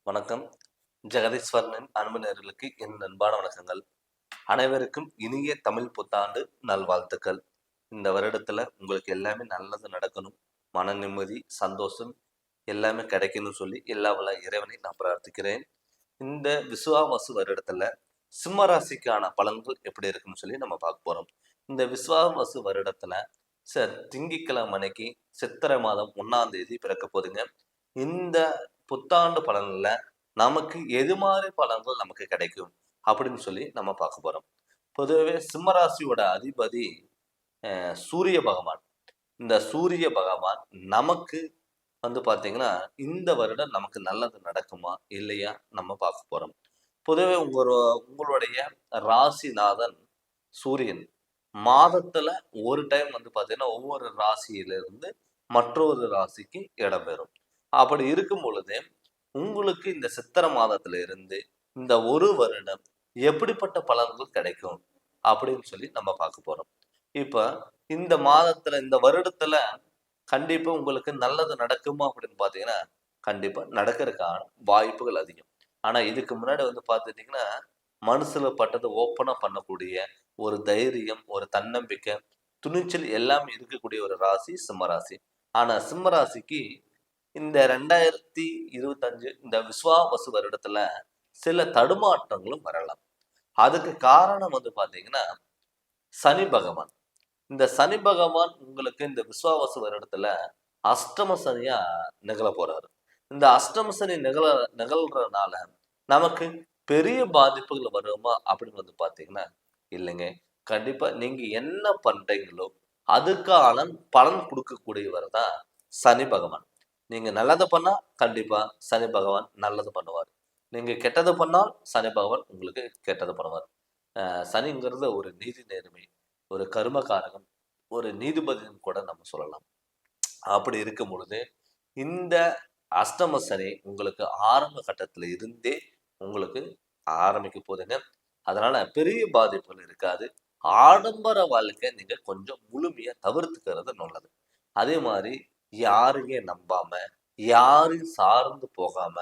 வணக்கம். ஜெகதீஸ்வரனின் அன்பு நேயர்களுக்கு என் அன்பான வணக்கங்கள். அனைவருக்கும் இனிய தமிழ் புத்தாண்டு நல்வாழ்த்துக்கள். இந்த வருடத்துல உங்களுக்கு எல்லாமே நல்லது நடக்கணும். மன நிம்மதி, சந்தோஷம் எல்லாமே கிடைக்கணும்னு சொல்லி எல்லா வல்ல இறைவனை நான் பிரார்த்திக்கிறேன். இந்த விசுவாவசு வருடத்துல சிம்ம ராசிக்கான பலன்கள் எப்படி இருக்குன்னு சொல்லி நம்ம பார்க்க போறோம். இந்த விசுவாவசு வருடத்துல திங்கட்கிழமை அன்னைக்கு சித்திரை மாதம் 1ஆம் தேதி பிறக்க போதுங்க. இந்த புத்தாண்டு பலன்ல நமக்கு எது மாதிரி பலன்கள் நமக்கு கிடைக்கும் அப்படின்னு சொல்லி நம்ம பார்க்க போறோம். பொதுவாகவே சிம்மராசியோட அதிபதி சூரிய பகவான். இந்த சூரிய பகவான் நமக்கு வந்து பார்த்தீங்கன்னா, இந்த வருடம் நமக்கு நல்லது நடக்குமா? இல்லையா? நம்ம பார்க்க போறோம். பொதுவாவே உங்களுடைய ராசிநாதன் சூரியன். மாதத்துல ஒரு டைம் வந்து பார்த்தீங்கன்னா, ஒவ்வொரு ராசியிலிருந்து மற்றொரு ராசிக்கு இடம்பெறும். அப்படி இருக்கும் பொழுது, உங்களுக்கு இந்த சித்திரை மாதத்துல இருந்து இந்த ஒரு வருடம் எப்படிப்பட்ட பலன்கள் கிடைக்கும்? அப்படின்னு சொல்லி நம்ம பார்க்க போறோம். இப்ப இந்த மாதத்துல, இந்த வருடத்துல கண்டிப்பா உங்களுக்கு நல்லது நடக்குமா அப்படின்னு பார்த்தீங்கன்னா, கண்டிப்பா நடக்கறதுக்கான வாய்ப்புகள் அதிகம். ஆனா இதுக்கு முன்னாடி வந்து பார்த்துட்டீங்கன்னா, மனசுல பட்டத ஓப்பனா பண்ணக்கூடிய ஒரு தைரியம், ஒரு தன்னம்பிக்கை, துணிச்சல் எல்லாமே இருக்கக்கூடிய ஒரு ராசி சிம்ம ராசி. ஆனா சிம்ம ராசிக்கு இந்த 2025 இந்த விஸ்வாவசு வருடத்துல சில தடுமாற்றங்களும் வரலாம். அதுக்கு காரணம் வந்து பார்த்தீங்கன்னா, சனி பகவான். இந்த சனி பகவான் உங்களுக்கு இந்த விஸ்வாவசு வருடத்துல அஷ்டம சனியா நிகழ போறாரு. இந்த அஷ்டம சனி நிகழ்றதுனால நமக்கு பெரிய பாதிப்புகள் வருமா அப்படின்னு வந்து பார்த்தீங்கன்னா, இல்லைங்க. கண்டிப்பா நீங்க என்ன பண்றீங்களோ அதுக்கான பலன் கொடுக்கக்கூடியவர் தான் சனி பகவான். நீங்க நல்லது பண்ணா கண்டிப்பா சனி பகவான் நல்லது பண்ணுவார். நீங்க கெட்டது பண்ணால் சனி பகவான் உங்களுக்கு கெட்டது பண்ணுவார். சனிங்கிறது ஒரு நீதி நேர்மை, ஒரு கர்மகாரகன், ஒரு நீதிபதின்னு கூட நம்ம சொல்லலாம். அப்படி இருக்கும் பொழுது இந்த அஷ்டம சனி உங்களுக்கு ஆரம்ப கட்டத்துல இருந்தே உங்களுக்கு ஆரம்பிக்க போதுங்க. அதனால பெரிய பாதிப்புகள் இருக்காது. ஆடம்பர வாழ்க்கை நீங்க கொஞ்சம் முழுமையா தவிர்த்துக்கிறது நல்லது. அதே மாதிரி யாரையும் நம்பாம, யாரையும் சார்ந்து போகாம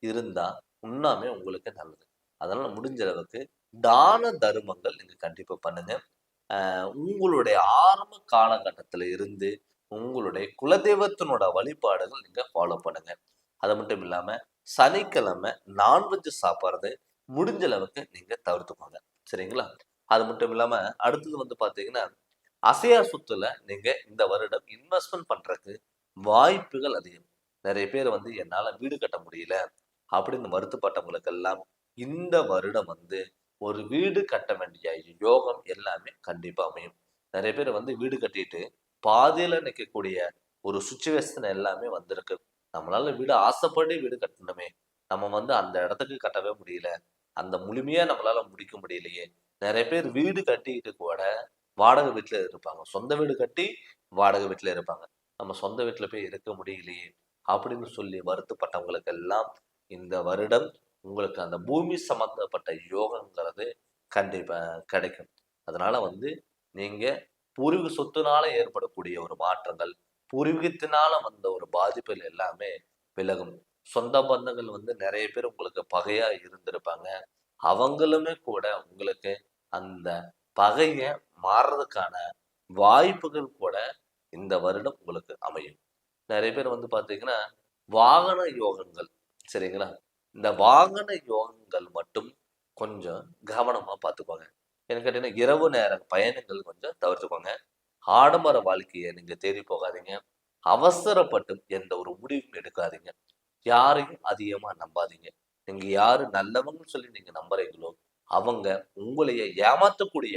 இருந்தா உண்ணாமே உங்களுக்கு நல்லது. அதனால முடிஞ்ச அளவுக்கு தான தருமங்கள் நீங்க கண்டிப்பா பண்ணுங்க. உங்களுடைய ஆரம்ப காலகட்டத்துல இருந்து உங்களுடைய குலதெய்வத்தினோட வழிபாடுகள் நீங்க ஃபாலோ பண்ணுங்க. அது மட்டும் இல்லாம சனிக்கிழமை நான்வெஜ் சாப்பிடுறது முடிஞ்ச அளவுக்கு நீங்க தவிர்த்துக்கோங்க. சரிங்களா? அது மட்டும் இல்லாம அடுத்தது வந்து பாத்தீங்கன்னா, அசையா சொத்துல நீங்க இந்த வருடம் இன்வெஸ்ட்மென்ட் பண்றதுக்கு வாய்ப்புகள் அதிகம். நிறைய பேர் வந்து என்னால வீடு கட்ட முடியல அப்படின்னு வருத்தப்பட்டவங்களுக்கெல்லாம் இந்த வருடம் வந்து ஒரு வீடு கட்ட வேண்டிய யோகம் எல்லாமே கண்டிப்பா அமையும். நிறைய பேர் வந்து வீடு கட்டிட்டு பாதியில நிக்கக்கூடிய ஒரு சுச்சுவேஷன் எல்லாமே வந்திருக்கு. நம்மளால வீடு ஆசைப்பட்டு வீடு கட்டணுமே, நம்ம வந்து அந்த இடத்துக்கு கட்டவே முடியல. அந்த முழுமையா நம்மளால முடிக்க முடியலையே. நிறைய பேர் வீடு கட்டிட்டு கூட வாடகை வீட்ல இருப்பாங்க. சொந்த வீடு கட்டி வாடகை வீட்ல இருப்பாங்க. நம்ம சொந்த வீட்ல போய் இருக்க முடியலையே அப்படின்னு சொல்லி வருத்தப்பட்டவங்களுக்கு எல்லாம் இந்த வருடம் உங்களுக்கு அந்த பூமி சம்பந்தப்பட்ட யோகங்கிறது கண்டிப்பா கிடைக்கும். அதனால வந்து நீங்க பூர்வீக சொத்துனால ஏற்படக்கூடிய ஒரு மாற்றங்கள், பூர்வீகத்தினால வந்த ஒரு பாதிப்புகள் எல்லாமே விலகும். சொந்த பந்தங்கள் வந்து நிறைய பேர் உங்களுக்கு பகையா இருந்திருப்பாங்க. அவங்களுமே கூட உங்களுக்கு அந்த பகைய மாறுறதுக்கான வாய்ப்புகள் கூட இந்த வருடம் உங்களுக்கு அமையும். நிறைய பேர் வந்து பார்த்தீங்கன்னா, வாகன யோகங்கள் சரிங்களா? இந்த வாகன யோகங்கள் மட்டும் கொஞ்சம் கவனமா பார்த்துக்கோங்க. ஏன்னு கேட்டீங்கன்னா, இரவு நேர பயணங்கள் கொஞ்சம் தவிர்த்துக்கோங்க. ஆடம்பர வாழ்க்கைய நீங்க தேடி போகாதீங்க. அவசரப்பட்டு எந்த ஒரு முடிவும் எடுக்காதீங்க. யாரையும் அதிகமா நம்பாதீங்க. நீங்க யாரு நல்லவங்கன்னு சொல்லி நீங்க நம்புறீங்களோ, அவங்க உங்களைய ஏமாத்தக்கூடிய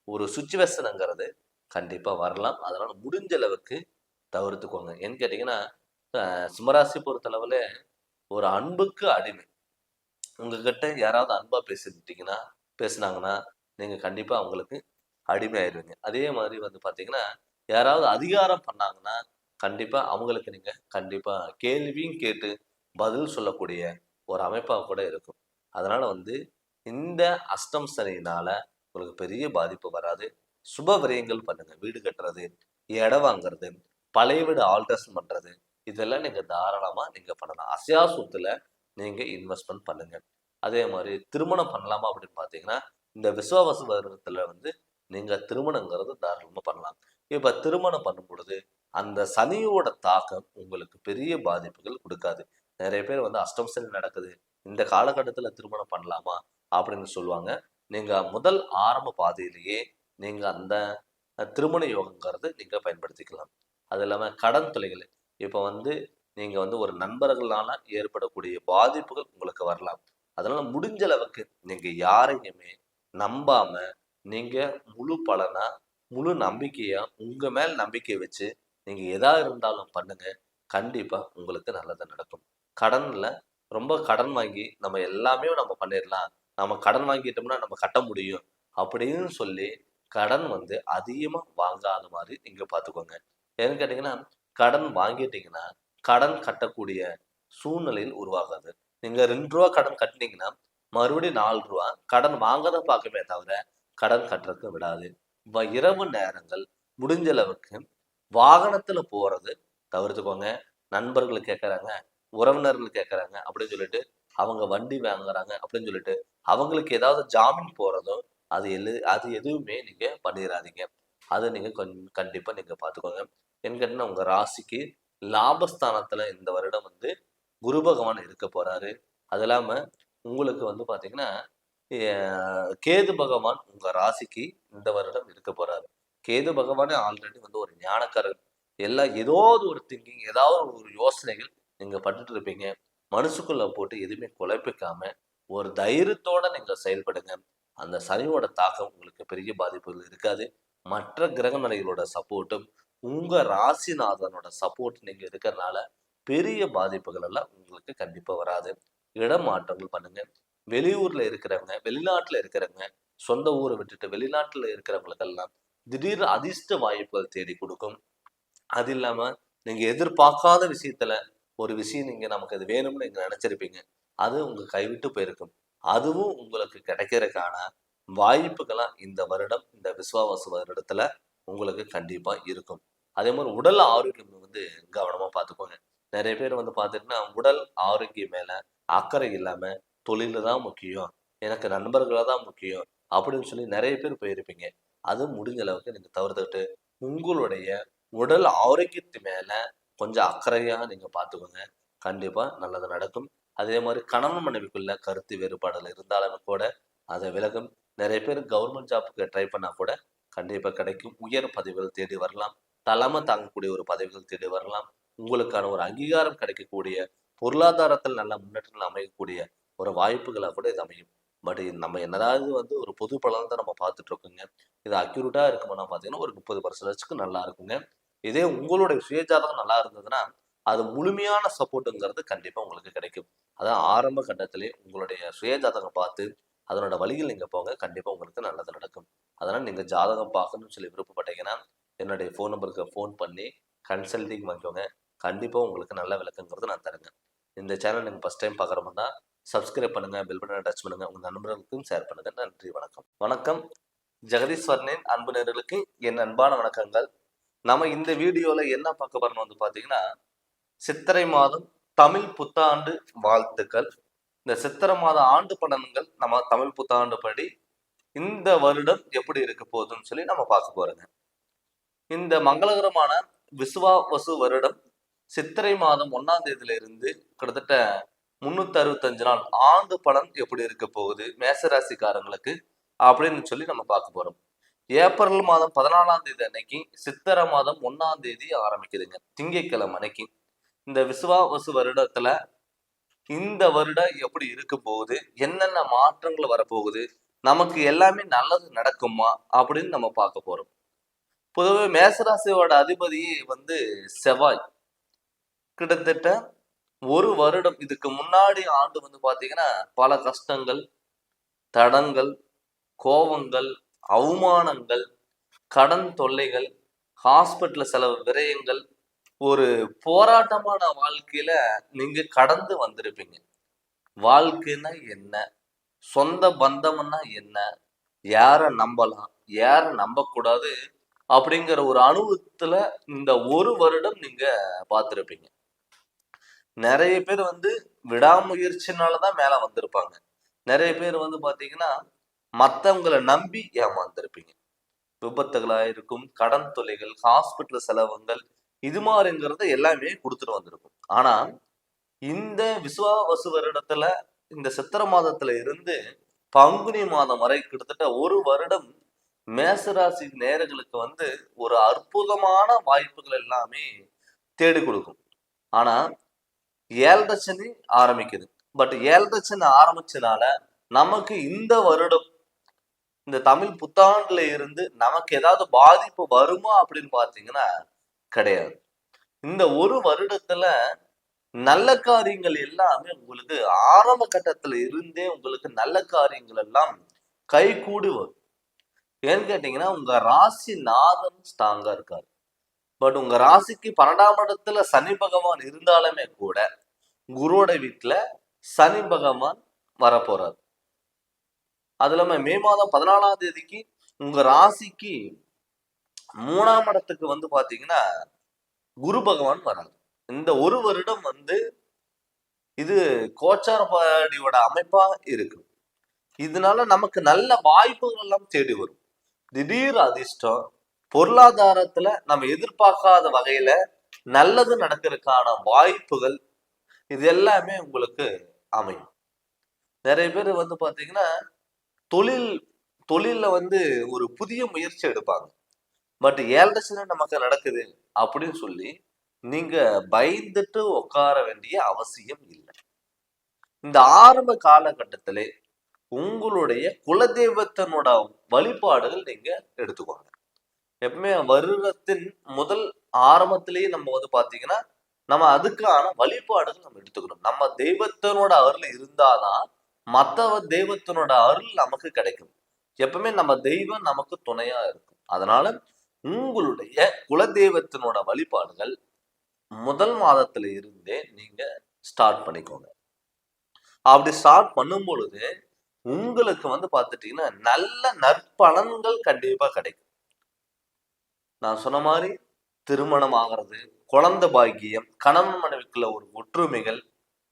ஒரு சிச்சுவேஷன்ங்கிறது கண்டிப்பா வரலாம். அதனால முடிஞ்ச அளவுக்கு தவிர்த்துக்கோங்க. ஏன்னு கேட்டீங்கன்னா, சிம்மராசி பொறுத்தளவுல ஒரு அன்புக்கு அடிமை. உங்ககிட்ட யாராவது அன்பா பேசுனாங்கன்னா, நீங்க கண்டிப்பா அவங்களுக்கு அடிமை ஆயிருவீங்க. அதே மாதிரி வந்து பார்த்தீங்கன்னா, யாராவது அதிகாரம் பண்ணாங்கன்னா, கண்டிப்பா அவங்களுக்கு நீங்க கண்டிப்பா கேள்வியும் கேட்டு பதில் சொல்லக்கூடிய ஒரு அமைப்பா கூட இருக்கும். அதனால வந்து இந்த அஷ்டம் சனியினால உங்களுக்கு பெரிய பாதிப்பு வராது. சுப விரயங்கள் பண்ணுங்க. வீடு கட்டுறது, இடம் வாங்குறது, பழைய வீடு ஆல்ட்ரேஷன் பண்றது, இதெல்லாம் நீங்க தாராளமா நீங்க பண்ணலாம். அசையா சொத்துல நீங்க இன்வெஸ்ட்மெண்ட் பண்ணுங்க. அதே மாதிரி திருமணம் பண்ணலாமா அப்படின்னு பார்த்தீங்கன்னா, இந்த விசுவாவசு வருடத்துல வந்து நீங்க திருமணங்கிறது தாராளமா பண்ணலாம். இப்ப திருமணம் பண்ணும் பொழுது, அந்த சனியோட தாக்கம் உங்களுக்கு பெரிய பாதிப்புகள் குடுக்காது. நெறைய பேர் வந்து அஷ்டம சனி நடக்குது. இந்த காலகட்டத்துல திருமணம் பண்ணலாமா? அப்படின்னு சொல்லுவாங்க. நீங்க முதல் ஆரம்ப பாதையிலேயே நீங்க அந்த திருமண யோகங்கிறது நீங்க பயன்படுத்திக்கலாம். அது இல்லாம கடன் தொல்லைகள். இப்ப வந்து நீங்க வந்து ஒரு நண்பர்களால ஏற்படக்கூடிய பாதிப்புகள் உங்களுக்கு வரலாம். அதனால முடிஞ்ச அளவுக்கு நீங்க யாரையுமே நம்பாம, நீங்க முழு பலனா, முழு நம்பிக்கையா உங்க மேல் நம்பிக்கை வச்சு, நீங்க எதா இருந்தாலும் பண்ணுங்க. கண்டிப்பா உங்களுக்கு நல்லது நடக்கும். கடன்ல ரொம்ப கடன் வாங்கி நம்ம எல்லாமே நம்ம பண்ணிறலாம். நம்ம கடன் வாங்கிட்டோம்னா நம்ம கட்ட முடியும். அப்படின்னு சொல்லி கடன் வந்து அதிகமா வாங்காத மாரி நீங்க பார்த்துக்கோங்க. ஏன்னு கேட்டீங்கன்னா, கடன் வாங்கிட்டீங்கன்னா, கடன் கட்டக்கூடிய சூழ்நிலையில் உருவாகாது. நீங்க ரூ. 2 கடன் கட்டுனீங்கன்னா, மறுபடியும் ரூ. 4 கடன் வாங்க தான் பார்க்குமே தவிர, கடன் கட்டுறதுக்கு விடாது. இரவு நேரங்கள் முடிஞ்ச அளவுக்கு வாகனத்துல போறது தவிர்த்துக்கோங்க. நண்பர்கள் கேட்கறாங்க, உறவினர்கள் கேட்கறாங்க அப்படின்னு சொல்லிட்டு, அவங்க வண்டி வாங்குறாங்க அப்படின்னு சொல்லிட்டு, அவங்களுக்கு ஏதாவது ஜாமீன் போடுறதோ, அது எதுவுமே நீங்க பண்ணிறாதீங்க. அத நீங்க கண்டிப்பா நீங்க பார்த்துக்கோங்க. ஏன்னு கேட்டீங்கன்னா, உங்க ராசிக்கு லாபஸ்தானத்துல இந்த வருடம் வந்து குரு பகவான் இருக்க போறாரு. அது இல்லாம உங்களுக்கு வந்து பார்த்தீங்கன்னா, கேது பகவான் உங்க ராசிக்கு இந்த வருடம் இருக்க போறாரு. கேது பகவானே ஆல்ரெடி வந்து ஒரு ஞானக்காரர். ஏதாவது ஒரு திங்கிங், ஏதாவது ஒரு யோசனைகள் நீங்க பட்டுட்டு இருப்பீங்க. மனசுக்குள்ள போட்டு எதுவுமே குழப்பிக்காம, ஒரு தைரியத்தோட நீங்க செயல்படுங்க. அந்த சனியோட தாக்கம் உங்களுக்கு பெரிய பாதிப்புகள் இருக்காது. மற்ற கிரக நிலைகளோட சப்போர்ட்டும், உங்க ராசிநாதனோட சப்போர்ட் நீங்க இருக்கிறனால, பெரிய பாதிப்புகள் எல்லாம் உங்களுக்கு கண்டிப்பா வராது. இடமாற்றங்கள் பண்ணுங்க. வெளியூர்ல இருக்கிறவங்க, வெளிநாட்டுல இருக்கிறவங்க, சொந்த ஊர விட்டுட்டு வெளிநாட்டுல இருக்கிறவங்களுக்கெல்லாம் திடீர் அதிர்ஷ்ட வாய்ப்புகள் தேடி குடுக்கும். அது இல்லாம, நீங்க எதிர்பார்க்காத விஷயத்துல, ஒரு விஷயம் நீங்க நமக்கு அது வேணும்னு நீங்க நெனச்சிருப்பீங்க. அது உங்க கைவிட்டு போயிருக்கும். அதுவும் உங்களுக்கு கிடைக்கிறதுக்கான வாய்ப்புகளா இந்த வருடம், இந்த விஸ்வாவசு வருடத்துல உங்களுக்கு கண்டிப்பா இருக்கும். அதே மாரி உடல் ஆரோக்கியம் வந்து கவனமா பார்த்துக்கோங்க. நெறைய பேர் வந்து பார்த்துட்டீங்கன்னா, உடல் ஆரோக்கியம் மேல அக்கறை இல்லாம, தொழிலு தான் முக்கியம். எனக்கு நண்பர்கள தான் முக்கியம். அப்படின்னு சொல்லி நெறைய பேர் போயிருப்பீங்க. அது முடிஞ்ச அளவுக்கு நீங்க தவிர்த்துட்டு, உங்களுடைய உடல் ஆரோக்கியத்து மேல கொஞ்சம் அக்கறையா நீங்க பார்த்துக்கோங்க. கண்டிப்பா நல்லது நடக்கும். அதே மாரி கணவன் மனைவிக்குள்ள கருத்து வேறுபாடுகள் இருந்தாலுமே கூட அத விலகும். நெறைய பேர் கவர்மெண்ட் ஜாப்க்கு ட்ரை பண்ணா கூட கண்டிப்பா கிடைக்கும். உயர் பதவிகள் தேடி வரலாம். தலைமை தாங்கக்கூடிய ஒரு பதவிகள் தேடி வரலாம். உங்களுக்கான ஒரு அங்கீகாரம் கிடைக்கக்கூடிய, பொருளாதாரத்தில் நல்ல முன்னேற்றங்கள் அமையக்கூடிய ஒரு வாய்ப்புகளா கூட இது அமையும். பட் நம்ம என்னதாவது வந்து ஒரு பொது பலன் தான் நம்ம பார்த்துட்டு இருக்கோங்க. இது அக்யூரேட்டா இருக்குமானா பார்த்தீங்கன்னா, ஒரு 30% நல்லா இருக்குங்க. இதே உங்களுடைய சுயஜாதகம் நல்லா இருந்ததுன்னா, அது முழுமையான சப்போர்ட்ங்கிறது கண்டிப்பா உங்களுக்கு கிடைக்கும். அதான் ஆரம்ப கட்டத்திலே உங்களுடைய சுயஜாதகம் பார்த்து, அதனோட வழியில் நீங்க போங்க. கண்டிப்பா உங்களுக்கு நல்லது நடக்கும். அதனால நீங்க ஜாதகம் பார்க்கணும்னு சொல்லி விருப்பப்பட்டீங்கன்னா, என்னுடைய ஃபோன் நம்பருக்கு ஃபோன் பண்ணி கன்சல்டிங் வாங்கிக்கோங்க. கண்டிப்பா உங்களுக்கு நல்ல விளக்கங்கிறது நான் தரேங்க. இந்த சேனல் நீங்க ஃபர்ஸ்ட் டைம் பார்க்குற மாரினா, சப்ஸ்கிரைப் பண்ணுங்க, பெல் பட்டன டச் பண்ணுங்க. உங்க நண்பர்களுக்கும் ஷேர் பண்ணுங்க. நன்றி, வணக்கம். வணக்கம். ஜெகதீஸ்வரனின் அன்பு நேயர்களுக்கு என் அன்பான வணக்கங்கள். நம்ம இந்த வீடியோல என்ன பார்க்க போறோம்னு வந்து பார்த்தீங்கன்னா, சித்திரை மாதம் தமிழ் புத்தாண்டு வாழ்த்துக்கள். இந்த சித்திரை மாத ஆண்டு பலன்கள் நம்ம தமிழ் புத்தாண்டு படி இந்த வருடம் எப்படி இருக்க போகுதுன்னு சொல்லி நம்ம பார்க்க போறோங்க. இந்த மங்களகரமான விசுவாவசு வருடம் சித்திரை மாதம் 1ஆம் தேதியில இருந்து கிட்டத்தட்ட 365 நாள் ஆண்டு பலன் எப்படி இருக்க போகுது மேசராசிக்காரங்களுக்கு அப்படின்னு சொல்லி நம்ம பார்க்க போறோம். ஏப்ரல் மாதம் 14ஆம் தேதி அன்னைக்கு சித்திரை மாதம் 1ஆம் தேதி ஆரம்பிக்குதுங்க. திங்கட்கிழமை அன்னைக்கு. இந்த விசுவாவசு வருடத்துல இந்த வருடம் எப்படி இருக்க போகுது, என்னென்ன மாற்றங்கள் வரப்போகுது, நமக்கு எல்லாமே நல்லது நடக்குமா அப்படின்னு நம்ம பார்க்க போறோம். பொதுவாக மேசராசியோட அதிபதி வந்து செவ்வாய். கிட்டத்தட்ட ஒரு வருடம் இதுக்கு முன்னாடி ஆண்டு வந்து பாத்தீங்கன்னா பல கஷ்டங்கள், தடங்கள், கோவங்கள், அவமானங்கள், கடன் தொல்லைகள், ஹாஸ்பிட்டல் செலவு விரயங்கள், ஒரு போராட்டமான வாழ்க்கையில நீங்க கடந்து வந்திருப்பீங்க. வாழ்க்கைன்னா என்ன? சொந்த பந்தம்னா என்ன? யார நம்பலாம்? யார நம்பக்கூடாது? அப்படிங்கிற ஒரு அனுபவத்துல இந்த ஒரு வருடம் நீங்க பார்த்திருப்பீங்க. நெறைய பேர் வந்து விடாமுயற்சினாலதான் மேல வந்திருப்பாங்க. நிறைய பேர் வந்து பாத்தீங்கன்னா மத்தவங்களை நம்பி ஏமாந்துருப்பீங்க. விபத்துகளா இருக்கும், கடன் தொல்லைகள், ஹாஸ்பிட்டல் செலவுகள், இது மாதிரிங்கிறத எல்லாமே கொடுத்துட்டு வந்திருக்கும். ஆனா இந்த விசுவாவசு வருடத்துல, இந்த சித்திரை மாதத்துல இருந்து பங்குனி மாதம் வரை கிட்டத்தட்ட 1 வருடம் மேசராசி நேயர்களுக்கு வந்து ஒரு அற்புதமான வாய்ப்புகள் எல்லாமே தேடி கொடுக்கும். ஆனா 7 சனி ஆரம்பிக்குது. பட் 7 சனி ஆரம்பிச்சனால நமக்கு இந்த வருடம், இந்த தமிழ் புத்தாண்டுல இருந்து நமக்கு ஏதாவது பாதிப்பு வருமா அப்படின்னு பாத்தீங்கன்னா கிடையாது. இந்த 1 வருடத்துல நல்ல காரியங்கள் எல்லாமே உங்களுக்கு ஆரம்ப கட்டத்துல இருந்தே உங்களுக்கு நல்ல காரியங்கள் எல்லாம் கைகூடி வரும். ஏன்னு கேட்டீங்கன்னா உங்க ராசி நாதன் ஸ்ட்ராங்கா இருக்காரு. பட் உங்க ராசிக்கு 12ஆம் இடத்துல சனி பகவான் இருந்தாலுமே கூட குருவோட வீட்டுல சனி பகவான் வரப்போறாரு. அது இல்லாம மே மாதம் 14ஆம் தேதிக்கு உங்க ராசிக்கு 3ஆம் இடத்துக்கு வந்து பாத்தீங்கன்னா குரு பகவான் வராரு. இந்த 1 வருடம் வந்து இது கோச்சாரப்படியோட அமைப்பா இருக்கு. இதனால நமக்கு நல்ல வாய்ப்புகள் எல்லாம் தேடி வரும். திடீர் அதிர்ஷ்டம், பொருளாதாரத்துல நம்ம எதிர்பார்க்காத வகையில நல்லது நடக்கிறதுக்கான வாய்ப்புகள், இது எல்லாமே உங்களுக்கு அமையும். நிறைய பேர் வந்து பாத்தீங்கன்னா தொழில்ல வந்து ஒரு புதிய முயற்சி எடுப்பாங்க. பட் 7 சனி நமக்கு நடக்குது அப்படின்னு சொல்லி நீங்க பயந்துட்டு உட்கார வேண்டிய அவசியம் இல்லை. இந்த ஆரம்ப காலகட்டத்திலே உங்களுடைய குலதெய்வத்தினோட வழிபாடுகள் நீங்க எடுத்துக்கோங்க. எப்பவுமே வருடத்தின் முதல் ஆரம்பத்திலேயே நம்ம வந்து பாத்தீங்கன்னா நம்ம அதுக்கான வழிபாடுகள் நம்ம எடுத்துக்கணும். நம்ம தெய்வத்தினோட அருள் இருந்தாதான் மத்த தெய்வத்தினோட அருள் நமக்கு கிடைக்கும். எப்பவுமே நம்ம தெய்வம் நமக்கு துணையா இருக்கும். அதனால உங்களுடைய குலதெய்வத்தினோட வழிபாடுகள் முதல் மாதத்துல இருந்தே நீங்க ஸ்டார்ட் பண்ணிக்கோங்க. அப்படி ஸ்டார்ட் பண்ணும் பொழுது உங்களுக்கு வந்து பாத்துட்டீங்கன்னா நல்ல நற்பலன்கள் கண்டிப்பா கிடைக்கும். நான் சொன்ன மாதிரி திருமணம் ஆகிறது, குழந்தை பாக்கியம், கணவன் மனைவிக்குள்ள ஒரு ஒற்றுமைகள்,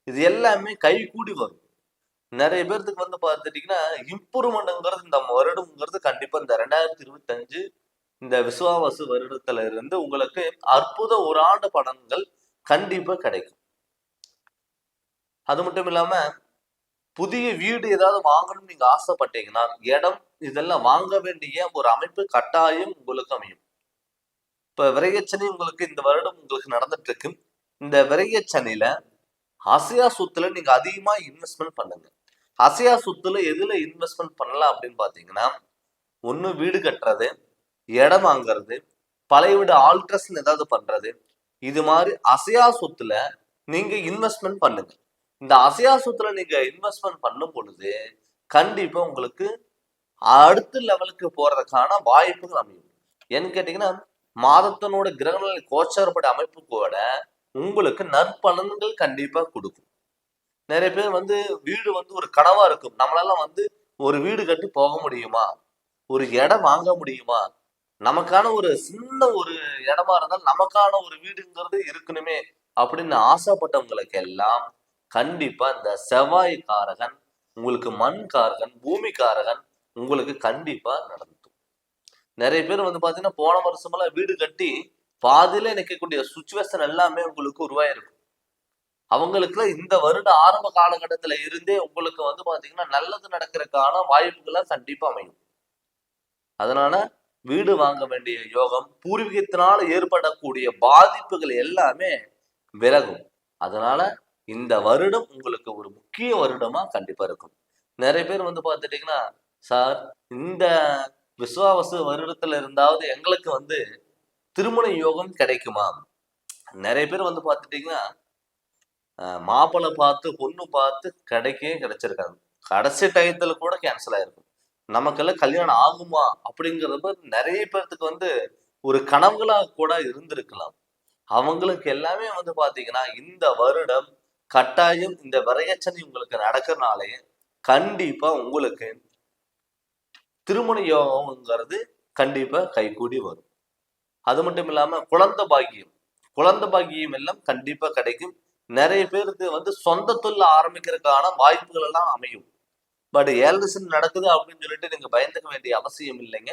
இது எல்லாமே கைகூடி வரும். நிறைய பேர்த்துக்கு வந்து பாத்துட்டீங்கன்னா இம்ப்ரூவ்மெண்ட்ங்கிறது இந்த வருடம்ங்கிறது கண்டிப்பா இந்த 2025 இந்த விசுவாவசு வருடத்துல இருந்து உங்களுக்கு அற்புத ஒரு ஆண்டு பலன்கள் கண்டிப்பா கிடைக்கும். அது மட்டும் இல்லாம புதிய வீடு ஏதாவது வாங்கணும்னு நீங்க ஆசைப்பட்டீங்கன்னா இடம் இதெல்லாம் வாங்க வேண்டிய ஒரு அமைப்பு கட்டாயம் உங்களுக்கு அமையும். இப்ப விரையச்சனி உங்களுக்கு இந்த வருடம் உங்களுக்கு நடந்துட்டு இருக்கு. இந்த விரையச்சனில அசையா சொத்துல நீங்க அதிகமா இன்வெஸ்ட்மெண்ட் பண்ணுங்க. அசையா சொத்துல எதுல இன்வெஸ்ட்மெண்ட் பண்ணலாம் அப்படின்னு பாத்தீங்கன்னா, ஒண்ணு வீடு கட்டுறது, இடம் வாங்குறது, பழைய வீடு ஆல்ட்ரேஷன் ஏதாவது பண்றது, இது மாதிரி அசையா சொத்துல நீங்க இன்வெஸ்ட்மெண்ட் பண்ணுங்க. இந்த அசையா சொத்துல நீங்க இன்வெஸ்ட்மெண்ட் பண்ணும் பொழுது கண்டிப்பா உங்களுக்கு அடுத்த லெவலுக்கு போறதுக்கான வாய்ப்புகள் அமையும். ஏன்னு கேட்டீங்கன்னா மாதத்தினோட கிரகநிலை கோச்சாரப்படி அமைப்பு கூட உங்களுக்கு நற்பலன்கள் கண்டிப்பா கொடுக்கும். நிறைய பேர் வந்து வீடு வந்து ஒரு கனவா இருக்கும். நம்மளால வந்து ஒரு வீடு கட்டி போக முடியுமா, ஒரு இடம் வாங்க முடியுமா, நமக்கான ஒரு சின்ன ஒரு இடமா இருந்தாலும் நமக்கான ஒரு வீடுங்கிறது இருக்கணுமே அப்படின்னு ஆசைப்பட்டவங்களுக்கு எல்லாம் கண்டிப்பா இந்த செவ்வாய் காரகன் உங்களுக்கு மண் காரகன் பூமி காரகன் உங்களுக்கு கண்டிப்பா நடந்துடும். நிறைய பேர் வந்து பாத்தீங்கன்னா போன வருஷமெல்லாம் வீடு கட்டி பாதியில நிற்கக்கூடிய சுச்சுவேஷன் எல்லாமே உங்களுக்கு உருவாயிருக்கும். அவங்களுக்கு இந்த வருட ஆரம்ப காலகட்டத்துல இருந்தே உங்களுக்கு வந்து பாத்தீங்கன்னா நல்லது நடக்கிறதுக்கான வாய்ப்புகளை கண்டிப்பா அமையும். அதனால வீடு வாங்க வேண்டிய யோகம், பூர்வீகத்தினால ஏற்படக்கூடிய பாதிப்புகள் எல்லாமே விலகும். அதனால இந்த வருடம் உங்களுக்கு ஒரு முக்கிய வருடமா கண்டிப்பா இருக்கும். நிறைய பேர் வந்து பாத்துட்டீங்கன்னா சார் இந்த விசுவாவசு வருடத்துல இருந்தாவது எங்களுக்கு வந்து திருமண யோகம் கிடைக்குமா? நிறைய பேர் வந்து பாத்துட்டீங்கன்னா மாப்பிள்ளை பார்த்து பொண்ணு பார்த்து கிடைச்சிருக்காங்க. கடைசி டயத்துல கூட கேன்சல் ஆயிருக்கும். நமக்கெல்லாம் கல்யாணம் ஆகுமா அப்படிங்கிறது நிறைய பேர்த்துக்கு வந்து ஒரு கனவுகளா கூட இருந்திருக்கலாம். அவங்களுக்கு எல்லாமே வந்து பாத்தீங்கன்னா இந்த வருடம் கட்டாயம் இந்த விரையச்சனி உங்களுக்கு நடக்கிறனாலே கண்டிப்பா உங்களுக்கு திருமண யோகம்ங்கிறது கண்டிப்பா கைகூடி வரும். அது மட்டும் இல்லாம குழந்தை பாக்கியம் எல்லாம் கண்டிப்பா கிடைக்கும். நிறைய பேருக்கு வந்து சொந்த தொழில் ஆரம்பிக்கிறதுக்கான வாய்ப்புகள் எல்லாம் அமையும். பட் 7 சனி நடக்குது அப்படின்னு சொல்லிட்டு நீங்க பயந்துக்க வேண்டிய அவசியம் இல்லைங்க.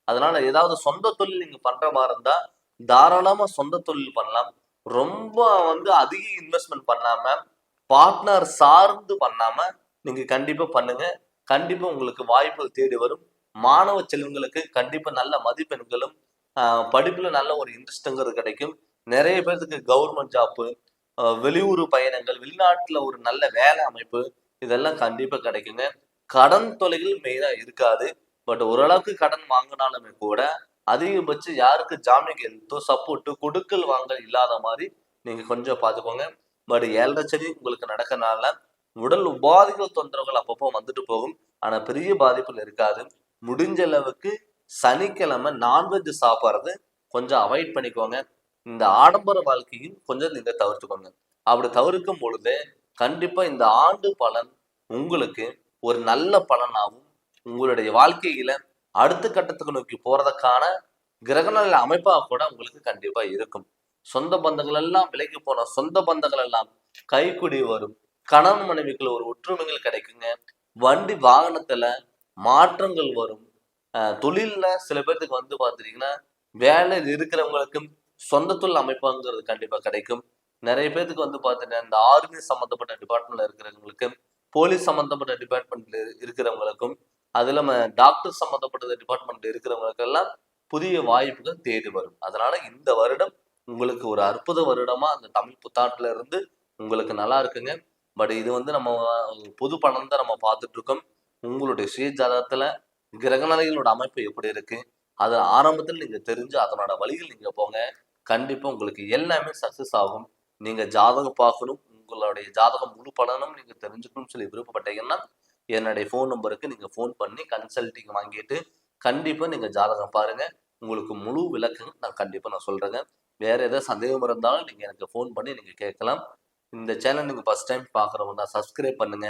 அதனால ஏதாவது சொந்த தொழில் நீங்க பண்ற மாதிரி இருந்தா தாராளமா சொந்த தொழில் பண்ணலாம். ரொம்ப வந்து அதிக இன்வெஸ்ட்மெண்ட் பண்ணாம, பார்ட்னர் சார்ந்து பண்ணாம நீங்க கண்டிப்பா பண்ணுங்க. கண்டிப்பா உங்களுக்கு வாய்ப்புகள் தேடி வரும். மாணவ செல்வங்களுக்கு கண்டிப்பா நல்ல மதிப்பெண்களும், படிப்புல நல்ல ஒரு இன்ட்ரெஸ்ட்ங்கிறது கிடைக்கும். நிறைய பேருக்கு கவர்மெண்ட் ஜாப், வெளியூர் பயணங்கள், வெளிநாட்டுல ஒரு நல்ல வேலை அமைப்பு இதெல்லாம் கண்டிப்பா கிடைக்குங்க. கடன் தொல்லைகள் மெயினா இருக்காது. பட் ஓரளவுக்கு கடன் வாங்கினாலுமே கூட அதிகபட்சம் யாருக்கு ஜாமீன் கையெழுத்தோ, சப்போர்ட்டோ, கொடுக்கல் வாங்கல் இல்லாத மாதிரி நீங்க கொஞ்சம் பார்த்துக்கோங்க. பட் 7 சனி உங்களுக்கு நடக்கறனால உடல் உபாதைகள் தொந்தரவுகள் அப்பப்போ வந்துட்டு போகும். ஆனா பெரிய பாதிப்புகள் இருக்காது. முடிஞ்ச அளவுக்கு சனிக்கிழமை நான்வெஜ் சாப்பிடுறது கொஞ்சம் அவாய்ட் பண்ணிக்கோங்க. இந்த ஆடம்பர வாழ்க்கையும் கொஞ்சம் நீங்க தவிர்த்துக்கோங்க. அப்படி தவிர்க்கும் பொழுது கண்டிப்பா இந்த ஆண்டு பலன் உங்களுக்கு ஒரு நல்ல பலனாகவும், உங்களுடைய வாழ்க்கையில அடுத்த கட்டத்துக்கு நோக்கி போறதுக்கான கிரகநிலை அமைப்பா கூட உங்களுக்கு கண்டிப்பா இருக்கும். சொந்த பந்தங்கள் எல்லாம் விலகி போன சொந்த பந்தங்கள் எல்லாம் கைக்குடி வரும். கணவன் மனைவிக்குள்ள ஒரு ஒற்றுமைகள் கிடைக்குங்க. வண்டி வாகனத்துல மாற்றங்கள் வரும். தொழில்ல சில பேர்த்துக்கு வந்து பாத்தீங்கன்னா வேலையில் இருக்கிறவங்களுக்கும் சொந்த தொழில் அமைப்புங்கிறது கண்டிப்பா கிடைக்கும். நிறைய பேர்த்துக்கு வந்து பாத்தீங்கன்னா இந்த ஆர்மி சம்பந்தப்பட்ட டிபார்ட்மெண்ட்ல இருக்கிறவங்களுக்கு, போலீஸ் சம்பந்தப்பட்ட டிபார்ட்மெண்ட்ல இருக்கிறவங்களுக்கும், அது இல்லாம டாக்டர் சம்பந்தப்பட்ட டிபார்ட்மெண்ட் இருக்கிறவங்களுக்கு எல்லாம் புதிய வாய்ப்புகள் தேடி வரும். அதனால இந்த வருடம் உங்களுக்கு ஒரு அற்புத வருடமா அந்த தமிழ் புத்தாண்டுல இருந்து உங்களுக்கு நல்லா இருக்குங்க. பட் இது வந்து நம்ம பொது பலன் தான் நம்ம பார்த்துட்டு இருக்கோம். உங்களுடைய சுய ஜாதகத்துல கிரகநிலைகளோட அமைப்பு எப்படி இருக்கு? அது ஆரம்பத்துல நீங்க தெரிஞ்சு அதனோட வழிகள் நீங்க போங்க. கண்டிப்பா உங்களுக்கு எல்லாமே சக்சஸ் ஆகும். நீங்க ஜாதகம் பார்க்கணும். உங்களுடைய ஜாதகம் முழு பலனும் நீங்க தெரிஞ்சுக்கணும்னு சொல்லி விருப்பப்பட்டீங்கன்னா, என்னுடைய ஃபோன் நம்பருக்கு நீங்க ஃபோன் பண்ணி கன்சல்டிங் வாங்கிட்டு, கண்டிப்பா நீங்க ஜாதகம் பாருங்க. உங்களுக்கு முழு விளக்கம் நான் கண்டிப்பா நான் சொல்றேங்க. வேற ஏதாவது சந்தேகம் இருந்தாலும் நீங்க எனக்கு ஃபோன் பண்ணி நீங்க கேட்கலாம். இந்த சேனல் நீங்க ஃபர்ஸ்ட் டைம் பார்க்குறவங்க தான் சப்ஸ்கிரைப் பண்ணுங்க.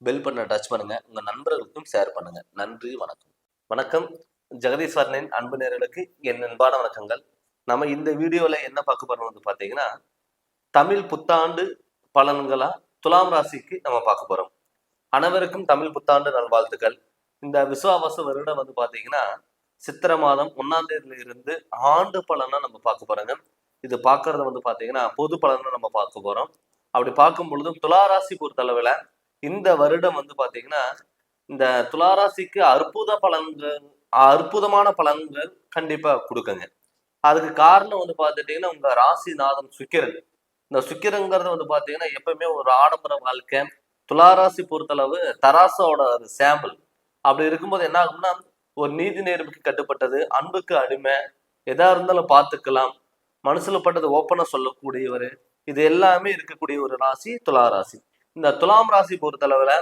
பெல் பட்டனை டச் பண்ணுங்க. உங்க நண்பர்களுக்கும் ஷேர் பண்ணுங்க. நன்றி, வணக்கம். வணக்கம். ஜெகதீஸ்வரனின் அன்பு நேயர்களுக்கு என் அன்பான வணக்கங்கள். நம்ம இந்த வீடியோல என்ன பார்க்க போறோம் வந்து பார்த்தீங்கன்னா, தமிழ் புத்தாண்டு பலன்களா துலாம் ராசிக்கு நம்ம பார்க்க போறோம். அனைவருக்கும் தமிழ் புத்தாண்டு நல்வாழ்த்துக்கள். இந்த விசுவாவசு வருடம் வந்து பார்த்தீங்கன்னா, சித்திரை மாதம் 1ஆம் தேதியில இருந்து ஆண்டு பலனா நம்ம பார்க்க போறோங்க. இது பார்க்கறது வந்து பார்த்தீங்கன்னா, பொது பலனா நம்ம பார்க்க போறோம். அப்படி பார்க்கும் பொழுதும் துலா ராசி பொறுத்தளவுல இந்த வருடம் வந்து பார்த்தீங்கன்னா, இந்த துலா ராசிக்கு அற்புதமான பலன்கள் கண்டிப்பா குடுக்குங்க. அதுக்கு காரணம் வந்து பார்த்துட்டீங்கன்னா, உங்க ராசிநாதன் சுக்கிரன். இந்த சுக்கிரங்கிறது வந்து பார்த்தீங்கன்னா, எப்பவுமே ஒரு ஆடம்பர வாழ்க்கை, துளாராசி பொறுத்தளவு தராசோட சாம்பிள். அப்படி இருக்கும்போது என்ன ஆகும்னா, ஒரு நீதி நேர்மைக்கு கட்டுப்பட்டது, அன்புக்கு அடிமை, எதா இருந்தாலும் பார்த்துக்கலாம், மனசுல பட்டது ஓப்பனா சொல்லக்கூடியவர். இது எல்லாமே இருக்கக்கூடிய ஒரு ராசி துளாராசி. இந்த துலாம் ராசி பொறுத்தளவுல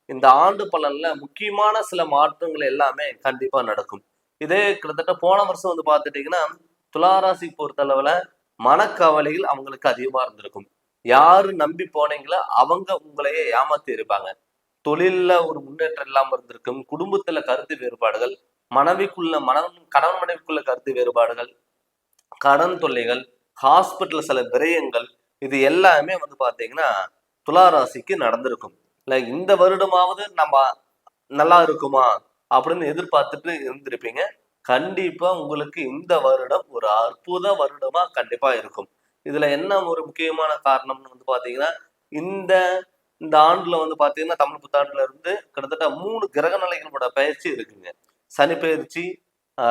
இந்த ஆண்டு பலன்ல முக்கியமான சில மாற்றங்கள் எல்லாமே கண்டிப்பா நடக்கும். இதே கிட்டத்தட்ட போன வருஷம் வந்து பார்த்துட்டீங்கன்னா, துளாராசி பொறுத்தளவுல மனக்கவலைகள் அவங்களுக்கு அதிகமா இருந்திருக்கும். யாரு நம்பி போனீங்களோ அவங்க உங்களையே ஏமாத்தி இருப்பாங்க. தொழில்ல ஒரு முன்னேற்றம் இல்லாம இருந்திருக்கும். குடும்பத்துல கருத்து வேறுபாடுகள், கணவன் மனைவிக்குள்ள கருத்து வேறுபாடுகள், கடன் தொல்லைகள், ஹாஸ்பிட்டல் சில விரயங்கள், இது எல்லாமே வந்து பாத்தீங்கன்னா துளாராசிக்கு நடந்திருக்கும். இல்ல இந்த வருடமாவது நம்ம நல்லா இருக்குமா அப்படின்னு எதிர்பார்த்துட்டு இருந்திருப்பீங்க. கண்டிப்பா உங்களுக்கு இந்த வருடம் ஒரு அற்புத வருடமா கண்டிப்பா இருக்கும். இதுல என்ன ஒரு முக்கியமான காரணம்னு வந்து பாத்தீங்கன்னா, இந்த இந்த ஆண்டுல வந்து பாத்தீங்கன்னா தமிழ் புத்தாண்டுல இருந்து கிட்டத்தட்ட 3 கிரக நிலைகளோட பயிற்சி இருக்குங்க. சனி பயிற்சி,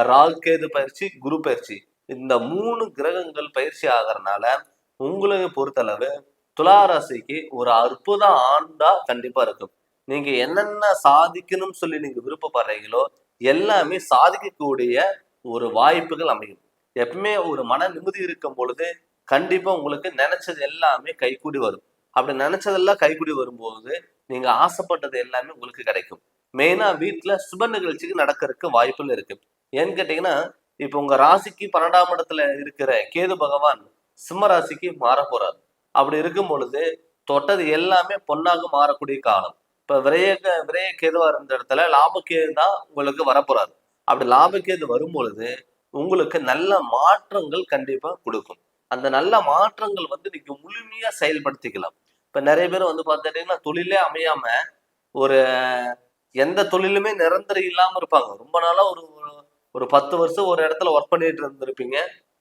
ராகு கேது பயிற்சி, குரு பயிற்சி. இந்த 3 கிரகங்கள் பயிற்சி ஆகறனால உங்களை பொறுத்தளவு துலா ராசிக்கு ஒரு அற்புத ஆண்டா கண்டிப்பா இருக்கும். நீங்க என்னென்ன சாதிக்கணும்னு சொல்லி நீங்க விருப்பப்படுறீங்களோ எல்லாமே சாதிக்கக்கூடிய ஒரு வாய்ப்புகள் அமையும். எப்பவுமே ஒரு மன நிம்மதி இருக்கும் பொழுது கண்டிப்பா உங்களுக்கு நினைச்சது எல்லாமே கைகூடி வரும். அப்படி நினைச்சதெல்லாம் கைகூடி வரும்போது நீங்க ஆசைப்பட்டது எல்லாமே உங்களுக்கு கிடைக்கும். மெயினா வீட்டுல சுப நிகழ்ச்சிக்கு நடக்கிறதுக்கு வாய்ப்புகள் இருக்கு. ஏன்னு கேட்டீங்கன்னா, இப்ப உங்க ராசிக்கு 12ஆம் இடத்துல இருக்கிற கேது பகவான் சிம்ம ராசிக்கு மாற போறார். அப்படி இருக்கும் பொழுது தொட்டது எல்லாமே பொன்னாக மாறக்கூடிய காலம். இப்ப விரய கேதுவா இருந்த இடத்துல லாபக்கேது தான் உங்களுக்கு வரப்போறாரு. அப்படி லாபக்கேது வரும் பொழுது உங்களுக்கு நல்ல மாற்றங்கள் கண்டிப்பா கொடுக்கும். அந்த நல்ல மாற்றங்கள் வந்து நீங்க முழுமையா செயல்படுத்திக்கலாம். இப்ப நிறைய பேர் வந்து பார்த்துட்டீங்கன்னா தொழிலே அமையாம ஒரு எந்த தொழிலுமே நிரந்தரம் இல்லாம இருப்பாங்க. ரொம்ப நாளா ஒரு ஒரு 10 வருஷம் ஒரு இடத்துல ஒர்க் பண்ணிட்டு இருந்திருப்பீங்க.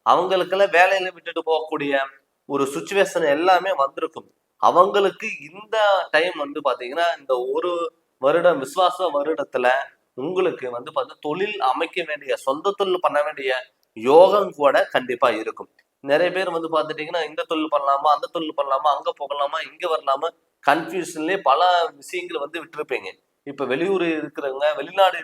அவங்களுக்கெல்லாம் வேலையில விட்டுட்டு போகக்கூடிய ஒரு சுச்சுவேஷன் எல்லாமே வந்திருக்கும். அவங்களுக்கு இந்த டைம் வந்து பாத்தீங்கன்னா, இந்த ஒரு வருடம் விசுவாச வருடத்துல உங்களுக்கு வந்து பாத்தீங்கன்னா, தொழில் அமைக்க வேண்டிய, சொந்த தொழில் பண்ண வேண்டிய யோகம் கூட கண்டிப்பா இருக்கும். நிறைய பேர் வந்து பாத்துட்டீங்கன்னா, இந்த தொழில் பண்ணலாமா, அந்த தொழில் பண்ணலாமா, அங்க போகலாமா, இங்க வரலாமா, கன்ஃபியூஷன்லயே பல விஷயங்கள் வந்து விட்டுருப்பீங்க. இப்ப வெளியூர் இருக்கிறவங்க, வெளிநாடு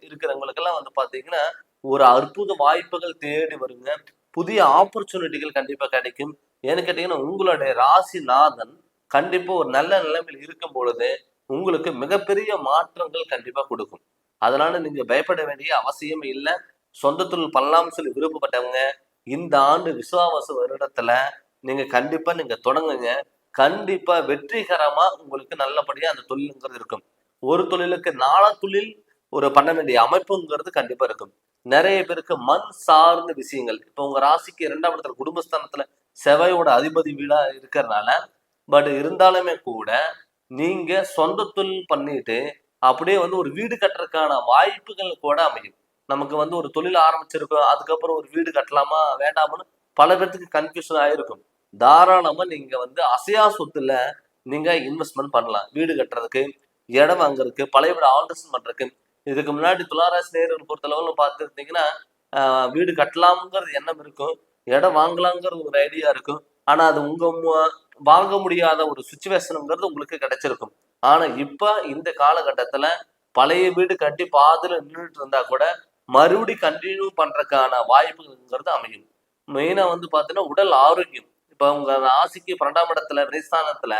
இருக்கிறவங்களுக்கெல்லாம் வந்து பாத்தீங்கன்னா, ஒரு அற்புத வாய்ப்புகள் தேடி வருங்க. புதிய ஆப்பர்ச்சுனிட்டிகள் கண்டிப்பா கிடைக்கும். ஏன்னு கேட்டீங்கன்னா, உங்களுடைய ராசிநாதன் கண்டிப்பா ஒரு நல்ல நிலைமையில் இருக்கும் பொழுது, உங்களுக்கு மிகப்பெரிய மாற்றங்கள் கண்டிப்பா கொடுக்கும். அதனால நீங்க பயப்பட வேண்டிய அவசியம் இல்ல. சொந்த தொழில் பண்ணலாம்னு சொல்லி விருப்பப்பட்டவங்க, இந்த ஆண்டு விசுவாவசு வருடத்துல நீங்க தொடங்குங்க. கண்டிப்பா வெற்றிகரமா உங்களுக்கு நல்லபடியா அந்த தொழிலுங்கிறது இருக்கும். ஒரு தொழிலுக்கு 4 தொழில் ஒரு பண்ண வேண்டிய அமைப்புங்கிறது கண்டிப்பா இருக்கும். நிறைய பேருக்கு மண் சார்ந்த விஷயங்கள். இப்ப உங்க ராசிக்கு 2ஆம் இடத்துல குடும்பஸ்தானத்துல செவ்வாயோட அதிபதி வீடா இருக்கிறதுனால, பட் இருந்தாலுமே கூட நீங்க சொந்த தொழில் பண்ணிட்டு, அப்படியே வந்து ஒரு வீடு கட்டுறதுக்கான வாய்ப்புகள் கூட அமையும். நமக்கு வந்து ஒரு தொழில் ஆரம்பிச்சிருக்கோம். அதுக்கப்புறம் ஒரு வீடு கட்டலாமா? வேண்டாமான்னு பல பேத்துக்கு கன்ஃப்யூஷன் ஆயிருக்கும். தாராளமா நீங்க வந்து அசையா சொத்துல நீங்க இன்வெஸ்ட்மென்ட் பண்ணலாம். வீடு கட்டுறதுக்கு, இடம் வாங்குறதுக்கு, பழைய வீடு ஆல்ட்ரேஷன் பண்றதுக்கு. இதுக்கு முன்னாடி துளாராசி நேயர்கள பொறுத்தளவுல பார்த்துருந்தீங்கன்னா, வீடு கட்டலாம்ங்கிறது எண்ணம் இருக்கும். இடம் வாங்கலாம்ங்கிற ஒரு ஐடியா இருக்கும். ஆனா அது உங்க வாங்க முடியாத ஒரு சிச்சுவேஷனுங்கிறது உங்களுக்கு கிடைச்சிருக்கும். ஆனா இப்ப இந்த காலகட்டத்துல பழைய வீடு கட்டி பாதியில நின்னுட்டு இருந்தா கூட மறுபடி கண்டினியூ பண்றதுக்கான வாய்ப்புங்கிறது அமையும். மெயினா வந்து பாத்தீங்கன்னா உடல் ஆரோக்கியம். இப்ப உங்க ராசிக்கு 12ஆம் இடத்துல விரைஸ்தானத்துல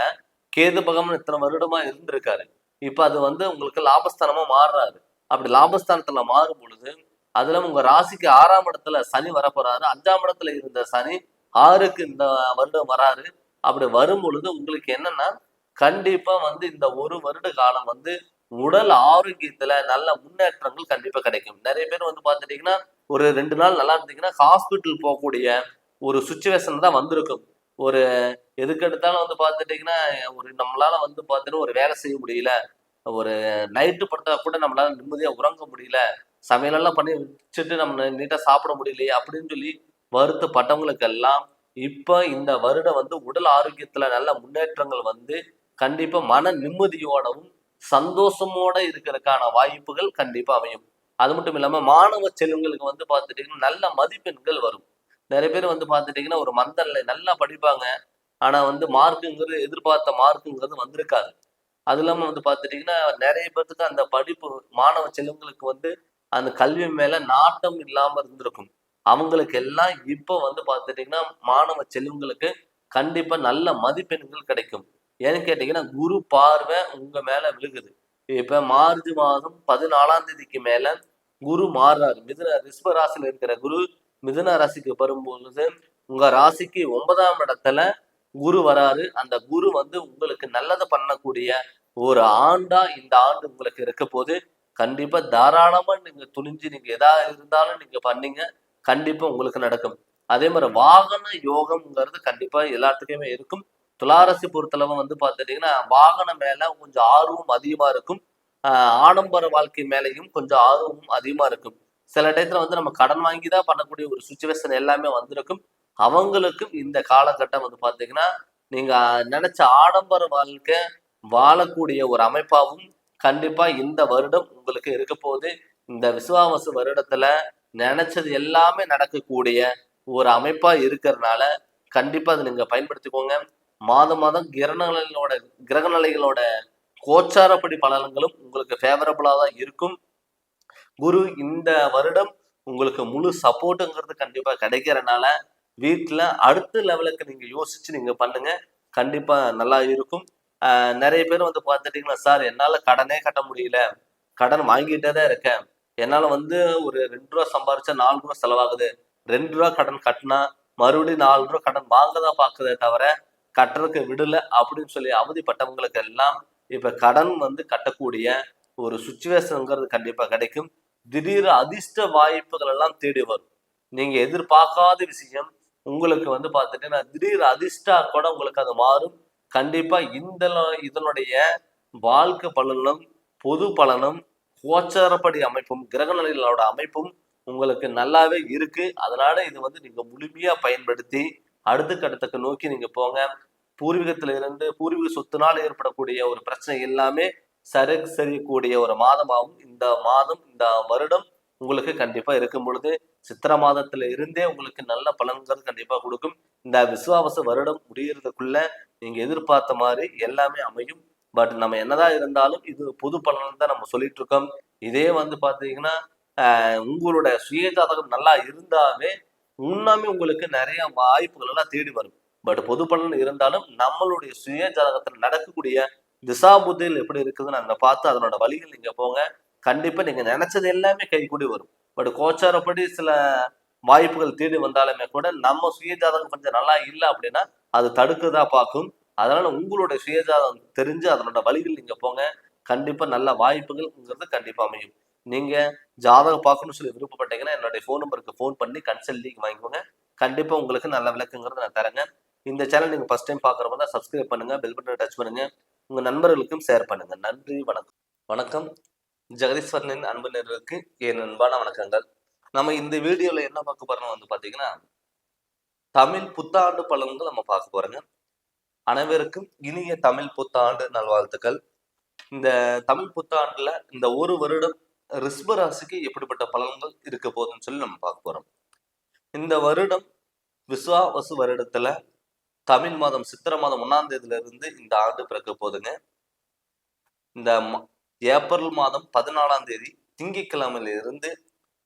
கேது பகவான் இத்தனை வருடமா இருந்திருக்காரு. இப்ப அது வந்து உங்களுக்கு லாபஸ்தானமா மாறுறாரு. அப்படி லாபஸ்தானத்துல மாறும் பொழுது அதுல உங்க ராசிக்கு 6ஆம் இடத்துல சனி வரப்போறாரு. 5ஆம் இடத்துல இருந்த சனி 6க்கு இந்த வருடம் வராரு. அப்படி வரும் பொழுது உங்களுக்கு என்னன்னா கண்டிப்பா வந்து இந்த ஒரு வருட காலம் வந்து உடல் ஆரோக்கியத்துல நல்ல முன்னேற்றங்கள் கண்டிப்பா கிடைக்கும். நிறைய பேர் வந்து பாத்துட்டீங்கன்னா ஒரு 2 நாள் நல்லா இருந்தீங்கன்னா ஹாஸ்பிட்டல் போகக்கூடிய ஒரு சுச்சுவேஷன் தான் வந்திருக்கும். ஒரு எதுக்கு எடுத்தாலும் வந்து பாத்துட்டீங்கன்னா ஒரு நம்மளால வந்து பாத்தீங்கன்னா ஒரு வேலை செய்ய முடியல, ஒரு நைட்டு படுத்தா கூட நம்மளால நிம்மதியா உறங்க முடியல, சமையலெல்லாம் பண்ணி வச்சுட்டு நம்ம நீட்டா சாப்பிட முடியலையே அப்படின்னு சொல்லி வருத்தப்பட்டவங்களுக்கெல்லாம் இப்ப இந்த வருடம் வந்து உடல் ஆரோக்கியத்துல நல்ல முன்னேற்றங்கள் வந்து கண்டிப்பா மன நிம்மதியோடவும் சந்தோஷமோட இருக்கிறதுக்கான வாய்ப்புகள் கண்டிப்பா அமையும். அது மட்டும் இல்லாம மாணவ செல்வங்களுக்கு வந்து பார்த்துட்டீங்கன்னா நல்ல மதிப்பெண்கள் வரும். நிறைய பேர் வந்து பார்த்துட்டீங்கன்னா ஒரு மந்தல்ல நல்லா படிப்பாங்க. ஆனா வந்து மார்க்குங்கிறது எதிர்பார்த்த மார்க்குங்கிறது வந்திருக்காது. அது இல்லாம வந்து பார்த்துட்டீங்கன்னா நிறைய பேர்த்துக்கு அந்த படிப்பு மாணவ செல்வங்களுக்கு வந்து அந்த கல்வி மேல நாட்டம் இல்லாம இருந்திருக்கும். அவங்களுக்கு எல்லாம் இப்ப வந்து பார்த்துட்டீங்கன்னா மாணவ செல்வங்களுக்கு கண்டிப்பா நல்ல மதிப்பெண்கள் கிடைக்கும். ஏன்னு கேட்டீங்கன்னா குரு பார்வை உங்க மேல விழுகுது. இப்ப மார்ச் மாதம் 14ஆம் தேதிக்கு மேல குரு மாறுறாரு. ரிஷப ராசியில இருக்கிற குரு மிதுன ராசிக்கு வரும்பொழுது உங்க ராசிக்கு 9ஆம் இடத்துல குரு வராரு. அந்த குரு வந்து உங்களுக்கு நல்லது பண்ணக்கூடிய ஒரு ஆண்டா இந்த ஆண்டு உங்களுக்கு இருக்க போது கண்டிப்பா தாராளமா நீங்க துணிஞ்சு நீங்க எதா இருந்தாலும் நீங்க பண்ணீங்க. கண்டிப்பா உங்களுக்கு நடக்கும். அதே மாதிரி வாகன யோகம்ங்கிறது கண்டிப்பா எல்லாத்துக்குமே இருக்கும். துளாராசி பொறுத்தளவு வந்து பார்த்துட்டீங்கன்னா வாகனம் மேல கொஞ்சம் ஆர்வம் அதிகமா இருக்கும். ஆடம்பர வாழ்க்கை மேலையும் கொஞ்சம் ஆர்வமும் அதிகமா இருக்கும். சில டயத்துல வந்து நம்ம கடன் வாங்கி தான் பண்ணக்கூடிய ஒரு சுச்சுவேஷன் எல்லாமே வந்திருக்கும். அவங்களுக்கும் இந்த காலகட்டம் வந்து பாத்தீங்கன்னா நீங்க நினைச்ச ஆடம்பர வாழ்க்கை வாழக்கூடிய ஒரு அமைப்பாவும் கண்டிப்பா இந்த வருடம் உங்களுக்கு இருக்க போகுது. இந்த விசுவாவசு வருடத்துல நினைச்சது எல்லாமே நடக்கக்கூடிய ஒரு அமைப்பா இருக்கிறதுனால கண்டிப்பா அதை நீங்க பயன்படுத்திக்கோங்க. மாதம் மாதம் கிரகநிலைகளோட கோச்சாரப்படி பலன்களும் உங்களுக்கு ஃபேவரபிளா தான் இருக்கும். குரு இந்த வருடம் உங்களுக்கு முழு சப்போர்ட்டுங்கிறது கண்டிப்பா கிடைக்கிறனால வீட்டுல அடுத்த லெவலுக்கு நீங்க யோசிச்சு நீங்க பண்ணுங்க. கண்டிப்பா நல்லா இருக்கும். நிறைய பேர் வந்து பார்த்துட்டீங்கன்னா சார் என்னால கடனே கட்ட முடியல, கடன் வாங்கிட்டே தான் இருக்கேன், என்னால வந்து ஒரு 2 ரூபா சம்பாரிச்சா 4 ரூபா செலவாகுது, 2 ரூபா கடன் கட்டினா மறுபடியும் 4 ரூபா கடன் வாங்கதான் பாக்குதே தவிர கட்டுறதுக்கு விடல அப்படின்னு சொல்லி அவதிப்பட்டவங்களுக்கு எல்லாம் இப்ப கடன் வந்து கட்டக்கூடிய ஒரு சுச்சுவேஷன்ங்கிறது கண்டிப்பா கிடைக்கும். திடீர் அதிர்ஷ்ட வாய்ப்புகள் எல்லாம் தேடி வரும். நீங்க எதிர்பார்க்காத விஷயம் உங்களுக்கு வந்து பார்த்துட்டீங்கன்னா திடீர் அதிர்ஷ்டா கூட உங்களுக்கு அது மாறும். கண்டிப்பா இதனுடைய வாழ்க்கை பலனும், பொது பலனும், கோச்சாரப்படி அமைப்பும், கிரக நிலைகளோட அமைப்பும் உங்களுக்கு நல்லாவே இருக்கு. அதனால இது வந்து நீங்க முழுமையா பயன்படுத்தி அடுத்த கட்டத்துக்கு நோக்கி நீங்க போங்க. பூர்வீகத்துல இருந்து பூர்வீக சொத்துனால ஏற்படக்கூடிய ஒரு பிரச்சனை எல்லாமே செய்யக்கூடிய ஒரு மாதமாகும் இந்த வருடம் உங்களுக்கு கண்டிப்பா இருக்கும் பொழுது சித்திரை மாதத்துல இருந்தே உங்களுக்கு நல்ல பலன்கள் கண்டிப்பா கொடுக்கும். இந்த விசுவாவச வருடம் முடியறதுக்குள்ள நீங்க எதிர்பார்த்த மாதிரி எல்லாமே அமையும். பட் நம்ம என்னதான் இருந்தாலும் இது பொது பலன் தான் நம்ம சொல்லிட்டு இருக்கோம். இதே வந்து பாத்தீங்கன்னா உங்களோட சுய ஜாதகம் நல்லா இருந்தாவே முன்னாமே உங்களுக்கு நிறைய வாய்ப்புகள் எல்லாம் தேடி வரும். பட் பொது பலன் இருந்தாலும் நம்மளுடைய சுய ஜாதகத்துல நடக்கக்கூடிய திசாபுத்திகள் எப்படி இருக்குதுன்னு அங்க பார்த்து அதனோட வழிகள் நீங்க போங்க. கண்டிப்பா நீங்க நினைச்சது எல்லாமே கைகூடி வரும். பட் கோச்சாரப்படி சில வாய்ப்புகள் தேடி வந்தாலுமே கூட நம்ம சுய ஜாதகம் கொஞ்சம் நல்லா இல்லை அப்படின்னா அது தடுக்கதா பார்க்கும். அதனால உங்களுடைய சுய ஜாதகம் தெரிஞ்சு அதனோட வழிகள் நீங்க போங்க. கண்டிப்பா நல்ல வாய்ப்புகள்ங்கிறது கண்டிப்பா அமையும். நீங்க ஜாதகம் பார்க்கணும்னு சொல்லி விருப்பப்பட்டீங்கன்னா என்னுடைய ஃபோன் நம்பருக்கு ஃபோன் பண்ணி கன்சல்டிங் வாங்கிக்கோங்க. கண்டிப்பா உங்களுக்கு நல்ல விளக்குங்கிறத நான் தரேங்க. இந்த சேனல் நீங்க ஃபர்ஸ்ட் டைம் பார்க்குறவங்க தான் சப்ஸ்கிரைப் பண்ணுங்க, பெல் பட்டனை டச் பண்ணுங்க, உங்க நண்பர்களுக்கும் ஷேர் பண்ணுங்க. நன்றி, வணக்கம். வணக்கம். ஜெகதீஸ்வரனின் அன்பு நேயர்களுக்கு என் அன்பான வணக்கங்கள். நம்ம இந்த வீடியோல என்ன பார்க்க போறோம்னு வந்து பாத்தீங்கன்னா தமிழ் புத்தாண்டு பலன்கள் நம்ம பார்க்க போறோங்க. அனைவருக்கும் இனிய தமிழ் புத்தாண்டு நல்வாழ்த்துக்கள். இந்த தமிழ் புத்தாண்டுல இந்த ஒரு வருடம் ரிஷப ராசிக்கு எப்படிப்பட்ட பலன்கள் இருக்க போகுதுன்னு சொல்லி நம்ம பார்க்க போறோம். இந்த வருடம் விஸ்வாவசு வருடத்துல தமிழ் மாதம் சித்திரை மாதம் 1ஆம் தேதியில இருந்து இந்த ஆண்டு பிறக்க போகுதுங்க. இந்த ஏப்ரல் மாதம் 14ஆம் தேதி திங்கட்கிழமையில இருந்து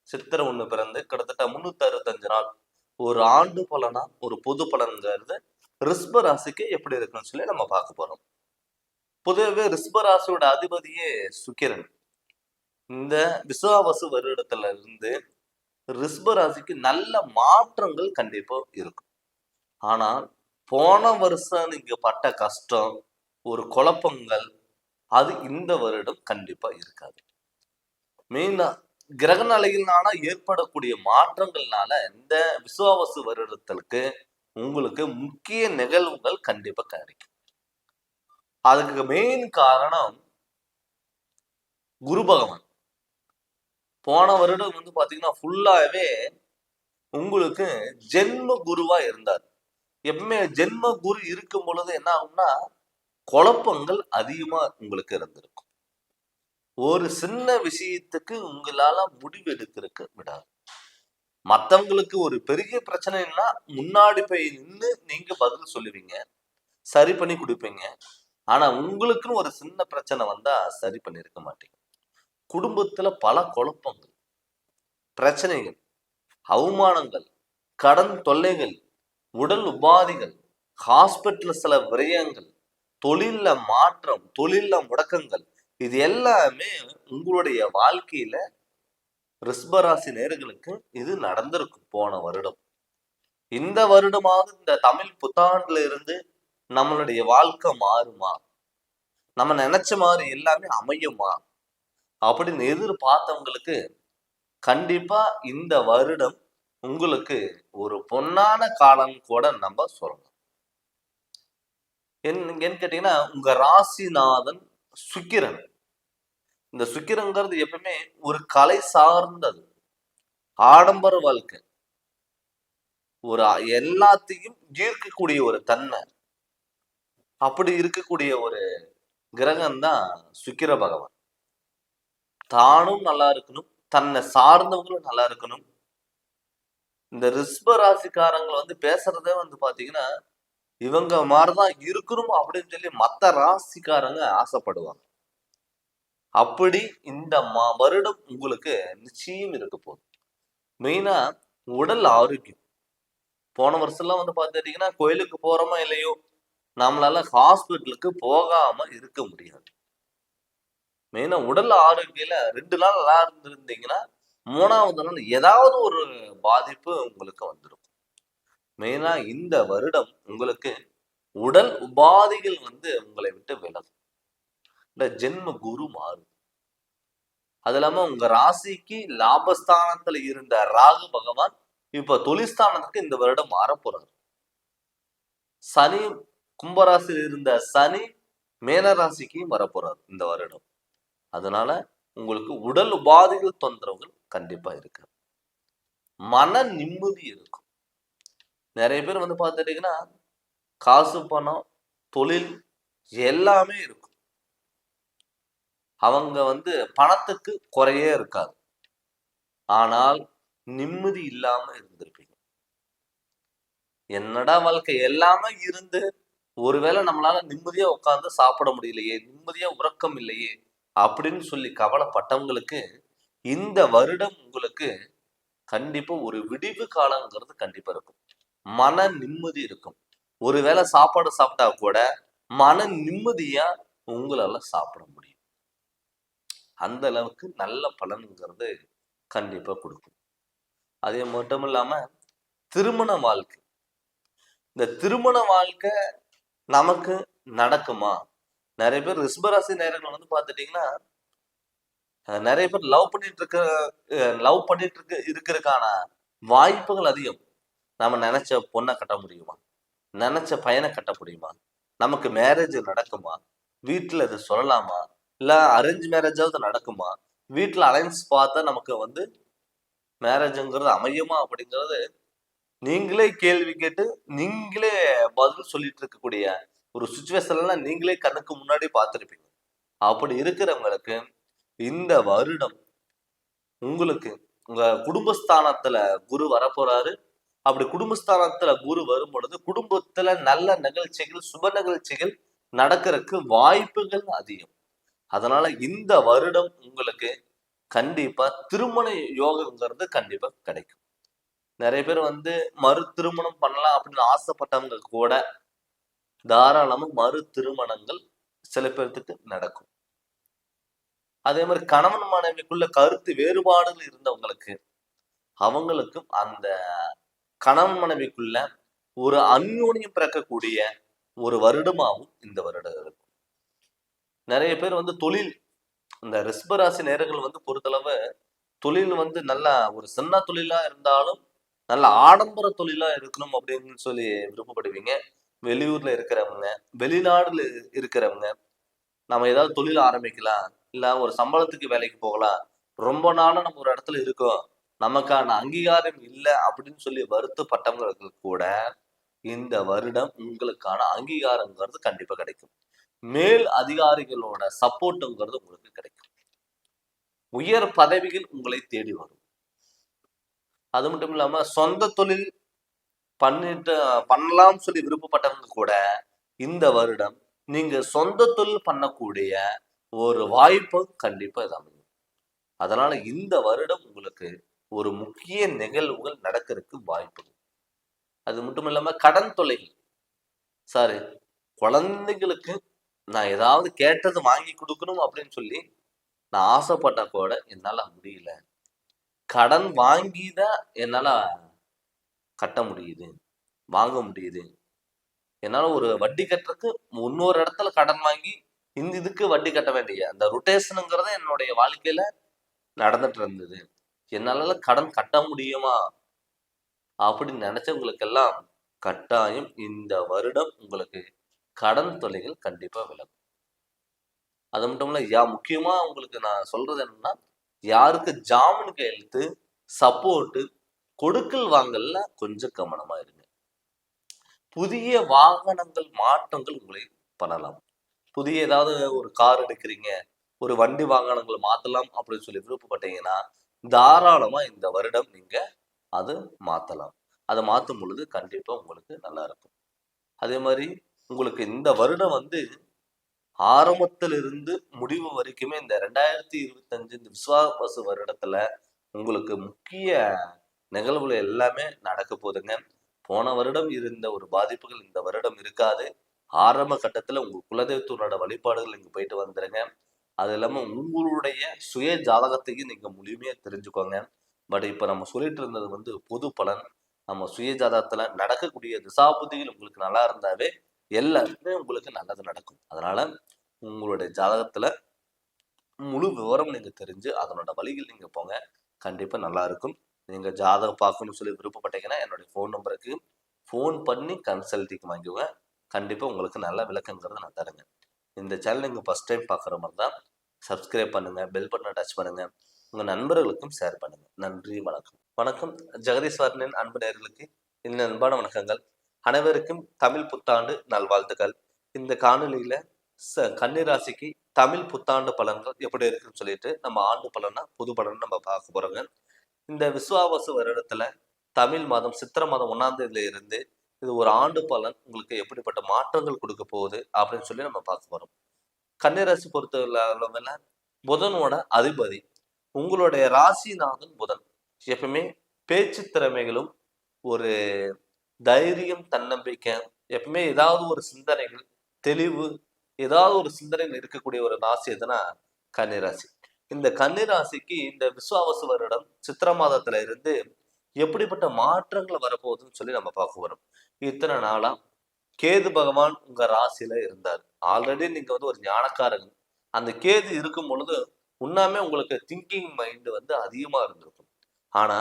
சித்திரை 1 பிறந்து கிட்டத்தட்ட 365 நாள் ஒரு ஆண்டு பலனா ஒரு பொது பலன்கிறது ரிஷப ராசிக்கு எப்படி இருக்குன்னு சொல்லி நம்ம பார்க்க போறோம். பொதுவாகவே ரிஷப ராசியோட அதிபதியே சுக்கிரன். இந்த விசுவாவசு வருடத்துல இருந்து ரிஷப ராசிக்கு நல்ல மாற்றங்கள் கண்டிப்பா இருக்கும். ஆனால் போன வருஷம் நீங்க பட்ட கஷ்டம், ஒரு குழப்பங்கள் அது இந்த வருடம் கண்டிப்பா இருக்காது. மெயினா கிரக நிலையினால ஏற்படக்கூடிய மாற்றங்கள்னால இந்த விசுவாவசு வருடத்திற்கு உங்களுக்கு முக்கிய நிகழ்வுகள் கண்டிப்பா கிடைக்கும். அதுக்கு மெயின் காரணம் குரு பகவான். போன வருடம் வந்து பாத்தீங்கன்னா ஃபுல்லாவே உங்களுக்கு ஜென்ம குருவா இருந்தார். எப்பவுமே ஜென்ம குரு இருக்கும் பொழுது என்ன ஆகும்னா குழப்பங்கள் அதிகமா உங்களுக்கு இருந்திருக்கும். ஒரு சின்ன விஷயத்துக்கு உங்களால முடிவு எடுக்கிறதுக்கு விடாது. மத்தவங்களுக்கு ஒரு பெரிய பிரச்சனைன்னா முன்னாடி போய் நின்று நீங்க பதில் சொல்லுவீங்க, சரி பண்ணி கொடுப்பீங்க. ஆனா உங்களுக்குன்னு ஒரு சின்ன பிரச்சனை வந்தா சரி பண்ணிருக்க மாட்டீங்க. குடும்பத்துல பல குழப்பங்கள், பிரச்சனைகள், அவமானங்கள், கடன் தொல்லைகள், உடல் உபாதைகள், ஹாஸ்பிட்டல்ல சில விரயங்கள், தொழில்ல மாற்றம், தொழில்ல முடக்கங்கள், இது எல்லாமே உங்களுடைய வாழ்க்கையில ரிஷபராசி நேயர்களுக்கு இது நடந்திருக்கும் போன வருடம். இந்த வருடமாவது இந்த தமிழ் புத்தாண்டுல இருந்து நம்மளுடைய வாழ்க்கை மாறுமா, நம்ம நினைச்ச மாதிரி எல்லாமே அமையுமா அப்படின்னு எதிர்பார்த்தவங்களுக்கு கண்டிப்பா இந்த வருடம் உங்களுக்கு ஒரு பொன்னான காலம் கூட நம்ம சொல்லலாம். என்னன்னு கேட்டீங்கன்னா உங்க ராசிநாதன் சுக்கிரன். இந்த சுக்கிரங்கிறது எப்பவுமே ஒரு கலை சார்ந்தது, ஆடம்பர வாழ்க்கை, ஒரு எல்லாத்தையும் ஈர்க்கக்கூடிய ஒரு தன்மை, அப்படி இருக்கக்கூடிய ஒரு கிரகம் தான் சுக்கிர பகவான். தானும் நல்லா இருக்கணும், தன்னை சார்ந்தவங்களும் நல்லா இருக்கணும். இந்த ரிஷப ராசிக்காரங்களை வந்து பேசுறதே வந்து பாத்தீங்கன்னா இவங்க மாதிரிதான் இருக்கணும் அப்படின்னு சொல்லி மத்த ராசிக்காரங்க ஆசைப்படுவாங்க. அப்படி இந்த வருடம் உங்களுக்கு நிச்சயம் இருக்க போகுது. மெயினா உடல் ஆரோக்கியம். போன வருஷம்லாம் வந்து பாத்துட்டீங்கன்னா கோயிலுக்கு போறோமா இல்லையோ நம்மளால ஹாஸ்பிட்டலுக்கு போகாம இருக்க முடியாது. மெயினா உடல் ஆரோக்கியல 2 நாள் நல்லா இருந்திருந்தீங்கன்னா 3ஆவது நாள் ஏதாவது ஒரு பாதிப்பு உங்களுக்கு வந்துடும். மெயினா இந்த வருடம் உங்களுக்கு உடல் உபாதைகள் வந்து உங்களை விட்டு விலகும். இந்த ஜென்ம குரு மாறும். அது இல்லாம உங்க ராசிக்கு லாபஸ்தானத்துல இருந்த ராகு பகவான் இப்ப தொழில்ஸ்தானத்துக்கு இந்த வருடம் மாறப்போறாரு. சனி கும்பராசியில் இருந்த சனி மேனராசிக்கு வரப்போறாரு இந்த வருடம். அதனால உங்களுக்கு உடல் உபாதைகள் தொந்தரவுகள் கண்டிப்பா இருக்கு. மன நிம்மதி இருக்கும். நிறைய பேர் வந்து பார்த்துட்டீங்கன்னா காசு பணம் தொழில் எல்லாமே இருக்கும். அவங்க வந்து பணத்துக்கு குறையே இருக்காது. ஆனால் நிம்மதி இல்லாம இருந்திருப்பீங்க. என்னடா வாழ்க்கை எல்லாமே இருந்து ஒருவேளை நம்மளால நிம்மதியா உட்கார்ந்து சாப்பிட முடியலையே, நிம்மதியா உறக்கம் இல்லையே அப்படின்னு சொல்லி கவலைப்பட்டவங்களுக்கு இந்த வருடம் உங்களுக்கு கண்டிப்பா ஒரு விடிவு காலங்கிறது கண்டிப்பா இருக்கும். மன நிம்மதி இருக்கும். ஒருவேளை சாப்பாடு சாப்பிட்டா கூட மன நிம்மதியா உங்களால சாப்பிட முடியும். அந்த அளவுக்கு நல்ல பலன்கிறது கண்டிப்பா கொடுக்கும். அதே மட்டும் இல்லாம திருமண வாழ்க்கை, இந்த திருமண வாழ்க்கை நமக்கு நடக்குமா? நிறைய பேர் ரிஷபராசி நேரங்கள் வந்து பார்த்துட்டீங்கன்னா நிறைய பேர் லவ் பண்ணிட்டு இருக்கிறதுக்கான வாய்ப்புகள் அதிகம். நம்ம நினைச்ச பொண்ணை கட்ட முடியுமா? நினைச்ச பையனை கட்ட முடியுமா? நமக்கு மேரேஜ் நடக்குமா? வீட்டுல இது சொல்லலாமா? இல்ல அரேஞ்ச் மேரேஜாவது நடக்குமா? வீட்டுல அலைன்ஸ் பார்த்தா நமக்கு வந்து மேரேஜ்ங்கிறது அமையுமா அப்படிங்கிறது நீங்களே கேள்வி கேட்டு நீங்களே பதில் சொல்லிட்டு இருக்கக்கூடிய ஒரு சுச்சுவேஷன்லாம் நீங்களே கண்ணுக்கு முன்னாடி பார்த்துருப்பீங்க. அப்படி இருக்கிறவங்களுக்கு இந்த வருடம் உங்களுக்கு உங்க குடும்பஸ்தானத்துல குரு வரப்போறாரு. அப்படி குடும்பஸ்தானத்துல குரு வரும் பொழுது குடும்பத்துல நல்ல நிகழ்ச்சிகள் சுப நிகழ்ச்சிகள் நடக்கிறதுக்கு வாய்ப்புகள் அதிகம். அதனால இந்த வருடம் உங்களுக்கு கண்டிப்பா திருமண யோகங்கிறது கண்டிப்பா கிடைக்கும். நிறைய பேர் வந்து மறு திருமணம் பண்ணலாம் அப்படின்னு ஆசைப்பட்டவங்க கூட தாராளமா மறு திருமணங்கள் சில பேர்த்துக்கு நடக்கும். அதே மாதிரி கணவன் மனைவிக்குள்ள கருத்து வேறுபாடுகள் இருந்தவங்களுக்கு அவங்களுக்கும் அந்த கணவன் மனைவிக்குள்ள ஒரு அந்யோன்யம் பிறக்கக்கூடிய ஒரு வருடமாகவும் இந்த வருடம் இருக்கும். நிறைய பேர் வந்து தொழில் இந்த ரிஷபராசி நேரங்கள் வந்து பொறுத்தளவு தொழில் வந்து நல்லா ஒரு சின்ன தொழிலா இருந்தாலும் நல்ல ஆடம்பர தொழிலா இருக்கணும் அப்படின்னு சொல்லி விருப்பப்படுவீங்க. வெளியூர்ல இருக்கிறவங்க, வெளிநாடுல இருக்கிறவங்க, நம்ம ஏதாவது தொழில் ஆரம்பிக்கலாம், இல்ல ஒரு சம்பளத்துக்கு வேலைக்கு போகலாம், ரொம்ப நாளா நம்ம ஒரு இடத்துல இருக்கோம், நமக்கான அங்கீகாரம் இல்லை அப்படின்னு சொல்லி வருத்தப்பட்டவங்களுக்கு கூட இந்த வருடம் உங்களுக்கான அங்கீகாரங்கிறது கண்டிப்பா கிடைக்கும். மேல் அதிகாரிகளோட சப்போர்ட்டுங்கிறது உங்களுக்கு கிடைக்கும். உயர் பதவிகள் உங்களை தேடி வரும். அது மட்டும் இல்லாம சொந்த தொழில் பண்ணலாம்னு சொல்லி விருப்பப்பட்டவங்க கூட இந்த வருடம் நீங்க சொந்த தொழில் பண்ணக்கூடிய ஒரு வாய்ப்பு கண்டிப்பா இது அமையும். அதனால இந்த வருடம் உங்களுக்கு ஒரு முக்கிய நிகழ்வுகள் நடக்கிறதுக்கு வாய்ப்பு. அது மட்டும் இல்லாம கடன் தொல்லைகள், சாரி, குழந்தைகளுக்கு நான் ஏதாவது கேட்டது வாங்கி கொடுக்கணும் அப்படின்னு சொல்லி நான் ஆசைப்பட்டா கூட என்னால முடியல. கடன் வாங்கிதான் என்னால கட்ட முடியுது, வாங்க முடியுது. என்னால ஒரு வட்டி கட்டுறதுக்கு இன்னொரு இடத்துல கடன் வாங்கி இந்த இதுக்கு வட்டி கட்ட வேண்டிய அந்த ரொட்டேஷனுங்கிறத என்னுடைய வாழ்க்கையில நடந்துட்டு இருந்தது. என்னால கடன் கட்ட முடியுமா அப்படின்னு நினைச்சவங்களுக்கெல்லாம் கட்டாயம் இந்த வருடம் உங்களுக்கு கடன் தொல்லைகள் கண்டிப்பா விலகும். அது மட்டும் இல்ல, முக்கியமா உங்களுக்கு நான் சொல்றது என்னன்னா, யாருக்கு ஜாமீன் கையெழுத்து சப்போர்ட் கொடுக்கல் வாங்கல்ல கொஞ்சம் கவனமா இருங்க. புதிய வாகனங்கள் மாற்றங்கள் உங்களை பண்ணலாம். புதிய ஏதாவது ஒரு கார் எடுக்கிறீங்க, ஒரு வண்டி வாகனங்கள் மாத்தலாம் அப்படின்னு சொல்லி விருப்பப்பட்டீங்கன்னா தாராளமா இந்த வருடம் நீங்க அது மாத்தலாம். அதை மாத்தும் பொழுது கண்டிப்பா உங்களுக்கு நல்லா இருக்கும். அதே மாதிரி உங்களுக்கு இந்த வருடம் வந்து ஆரம்பத்திலிருந்து முடிவு வரைக்குமே இந்த 2025 இந்த விசுவாவசு வருடத்துல உங்களுக்கு முக்கிய நிகழ்வுகள் எல்லாமே நடக்க போகுதுங்க. போன வருடம் இருந்த ஒரு பாதிப்புகள் இந்த வருடம் இருக்காது. ஆரம்ப கட்டத்துல உங்க குலதெய்வத்தோட வழிபாடுகள் நீங்க போயிட்டு வந்துருங்க. அது இல்லாம உங்களுடைய சுய ஜாதகத்தையும் நீங்க முழுமையா தெரிஞ்சுக்கோங்க. பட் இப்ப நம்ம சொல்லிட்டு இருந்தது வந்து பொது பலன். நம்ம சுய ஜாதகத்துல நடக்கக்கூடிய திசாபுத்திகள் உங்களுக்கு நல்லா இருந்தாவே எல்லாருக்குமே உங்களுக்கு நல்லது நடக்கும். அதனால உங்களுடைய ஜாதகத்துல முழு விவரம் நீங்க தெரிஞ்சு அதனோட வழிகள் நீங்க போங்க. கண்டிப்பா நல்லா இருக்கும். நீங்க ஜாதகம் பார்க்கணும்னு சொல்லி விருப்பப்பட்டீங்கன்னா என்னுடைய ஃபோன் நம்பருக்கு ஃபோன் பண்ணி கன்சல்டிங் வாங்கிக்கோங்க. கண்டிப்பா உங்களுக்கு நல்ல விளக்கங்கிறத நான் தரேங்க. இந்த சேனல் நீங்க ஃபர்ஸ்ட் டைம் பார்க்குற மாரி தான் சப்ஸ்கிரைப் பண்ணுங்க, பெல் பட்டனை டச் பண்ணுங்க. உங்க நண்பர்களுக்கும் ஷேர் பண்ணுங்க. நன்றி, வணக்கம். வணக்கம். ஜெகதீஸ்வரனின் அன்பு நேயர்களுக்கு என் அன்பான வணக்கங்கள். அனைவருக்கும் தமிழ் புத்தாண்டு நல்வாழ்த்துக்கள். இந்த காணொளியில கன்னி ராசிக்கு தமிழ் புத்தாண்டு பலன்கள் எப்படி இருக்குன்னு சொல்லிட்டு நம்ம ஆண்டு பலனா புது பலன் நம்ம பார்க்க போறோங்க. இந்த விசுவாவசு வருடத்துல தமிழ் மாதம் சித்திரை மாதம் 1ஆம் தேதியில இருந்து இது ஒரு ஆண்டு பலன் உங்களுக்கு எப்படிப்பட்ட மாற்றங்கள் கொடுக்க போகுது அப்படின்னு சொல்லி நம்ம பார்க்க போறோம். கன்னிராசி பொறுத்த அளவுல புதனோட அதிபதி உங்களுடைய ராசிநாதன் புதன். எப்பவுமே பேச்சு திறமைகளும் ஒரு தைரியம், தன்னம்பிக்கை, எப்பவுமே ஏதாவது ஒரு சிந்தனைகள், தெளிவு, ஏதாவது ஒரு சிந்தனைகள் இருக்கக்கூடிய ஒரு ராசி எதுனா கன்னிராசி. இந்த கன்னிராசிக்கு இந்த விசுவாவசு வருடம் சித்திரை மாதத்துல இருந்து எப்படிப்பட்ட மாற்றங்கள் வரப்போகுதுன்னு சொல்லி நம்ம பார்க்க வரோம். இத்தனை நாளா கேது பகவான் உங்க ராசியில இருந்தார். ஆல்ரெடி நீங்க ஒரு ஞானக்காரங்க. அந்த கேது இருக்கும் பொழுது உண்ணாமே உங்களுக்கு திங்கிங் மைண்ட் அதிகமா இருந்திருக்கும். ஆனா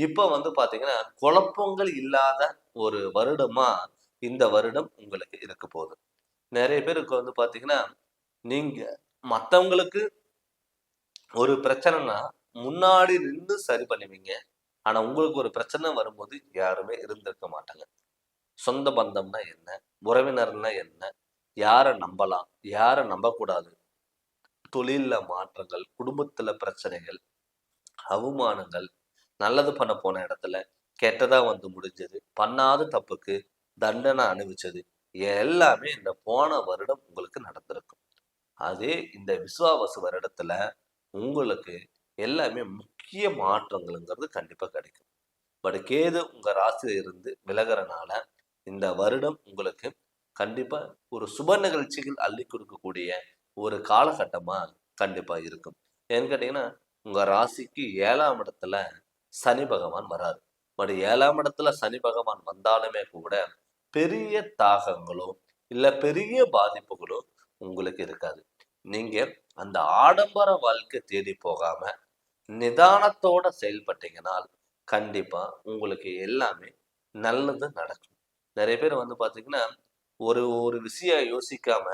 இப்ப பாத்தீங்கன்னா குழப்பங்கள் இல்லாத ஒரு வருடமா இந்த வருடம் உங்களுக்கு இருக்க போகுது. நிறைய பேருக்கு பாத்தீங்கன்னா நீங்க மத்தவங்களுக்கு ஒரு பிரச்சனைனா முன்னாடி நின்று சரி பண்ணுவீங்க. ஆனா உங்களுக்கு ஒரு பிரச்சனை வரும்போது யாருமே இருந்திருக்க மாட்டாங்க. சொந்த பந்தம்னா என்ன, உறவினர்னா என்ன, யாரை நம்பலாம், யாரை நம்பக்கூடாது, தொழில்ல மாற்றங்கள், குடும்பத்துல பிரச்சனைகள், அவமானங்கள், நல்லது பண்ண போன இடத்துல கெட்டதா முடிஞ்சது, பண்ணாத தப்புக்கு தண்டனை அனுபவிச்சது, எல்லாமே இந்த போன வருடம் உங்களுக்கு நடந்திருக்கும். அதே இந்த விசுவாவசு வருடத்துல உங்களுக்கு எல்லாமே முக்கிய மாற்றங்கள்ங்கிறது கண்டிப்பா கிடைக்கும். பட் கேது உங்க ராசியில இருந்து விலகிறனால இந்த வருடம் உங்களுக்கு கண்டிப்பா ஒரு சுப நிகழ்ச்சிகள் அள்ளி கொடுக்கக்கூடிய ஒரு காலகட்டமா கண்டிப்பா இருக்கும். ஏன்னு கேட்டீங்கன்னா உங்க ராசிக்கு 7ஆம் இடத்துல சனி பகவான் வராரு. பட் 7ஆம் இடத்துல சனி பகவான் வந்தாலுமே கூட பெரிய தாகங்களோ இல்ல பெரிய பாதிப்புகளோ உங்களுக்கு இருக்காது. நீங்க அந்த ஆடம்பர வாழ்க்கை தேடி போகாம நிதானத்தோட செயல்பட்டீங்கனால் கண்டிப்பா உங்களுக்கு எல்லாமே நல்லது நடக்கும். நிறைய பேர் பாத்தீங்கன்னா ஒரு ஒரு விஷயம் யோசிக்காம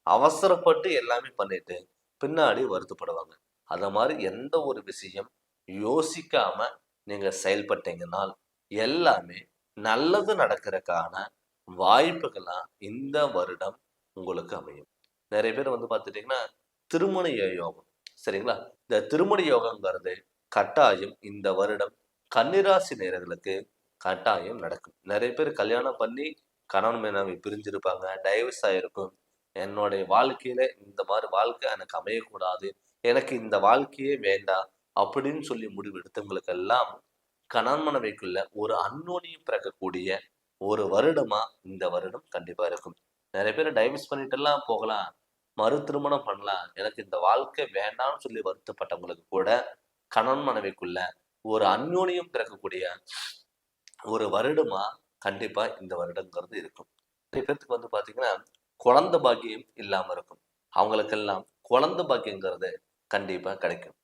அவசரப்பட்டு எல்லாமே பண்ணிட்டு பின்னாடி வருத்தப்படுவாங்க. அத மாதிரி எந்த ஒரு விஷயம் யோசிக்காம நீங்க செயல்பட்டீங்கன்னால் எல்லாமே நல்லது நடக்கிறதுக்கான வாய்ப்புகளா இந்த வருடம் உங்களுக்கு அமையும். நிறைய பேர் பார்த்துட்டீங்கன்னா திருமண யோகம், சரிங்களா? இந்த திருமண யோகங்கிறது கட்டாயம் இந்த வருடம் கன்னிராசி நேயர்களுக்கு கட்டாயம் நடக்கும். நிறைய பேர் கல்யாணம் பண்ணி கணவன் மனைவி பிரிஞ்சிருப்பாங்க, டைவர்ஸ் ஆயிருக்கும். என்னுடைய வாழ்க்கையில இந்த மாதிரி வாழ்க்கை எனக்கு அமையக்கூடாது, எனக்கு இந்த வாழ்க்கையே வேண்டாம் அப்படின்னு சொல்லி முடிவு எடுத்தவங்களுக்கெல்லாம் கணவன் மனைவிக்குள்ள ஒரு அந்யோன்யம் பிறக்கக்கூடிய ஒரு வருடமா இந்த வருடம் கண்டிப்பா இருக்கும். நிறைய பேர் டைவர்ஸ் பண்ணிட்டு எல்லாம் போகலாம், மறு திருமணம் பண்ணலாம், எனக்கு இந்த வாழ்க்கை வேண்டாம்னு சொல்லி வருத்தப்பட்டவங்களுக்கு கூட கணவன் மனைவிக்குள்ள ஒரு அந்யோன்யம் பிறக்கக்கூடிய ஒரு வருடமா கண்டிப்பா இந்த வருடங்கிறது இருக்கும். நிறைய பேருக்கு பாத்தீங்கன்னா குழந்தை பாக்கியம் இல்லாம இருக்கும். அவங்களுக்கெல்லாம் குழந்தை பாக்கியங்கிறது கண்டிப்பா கிடைக்கும்.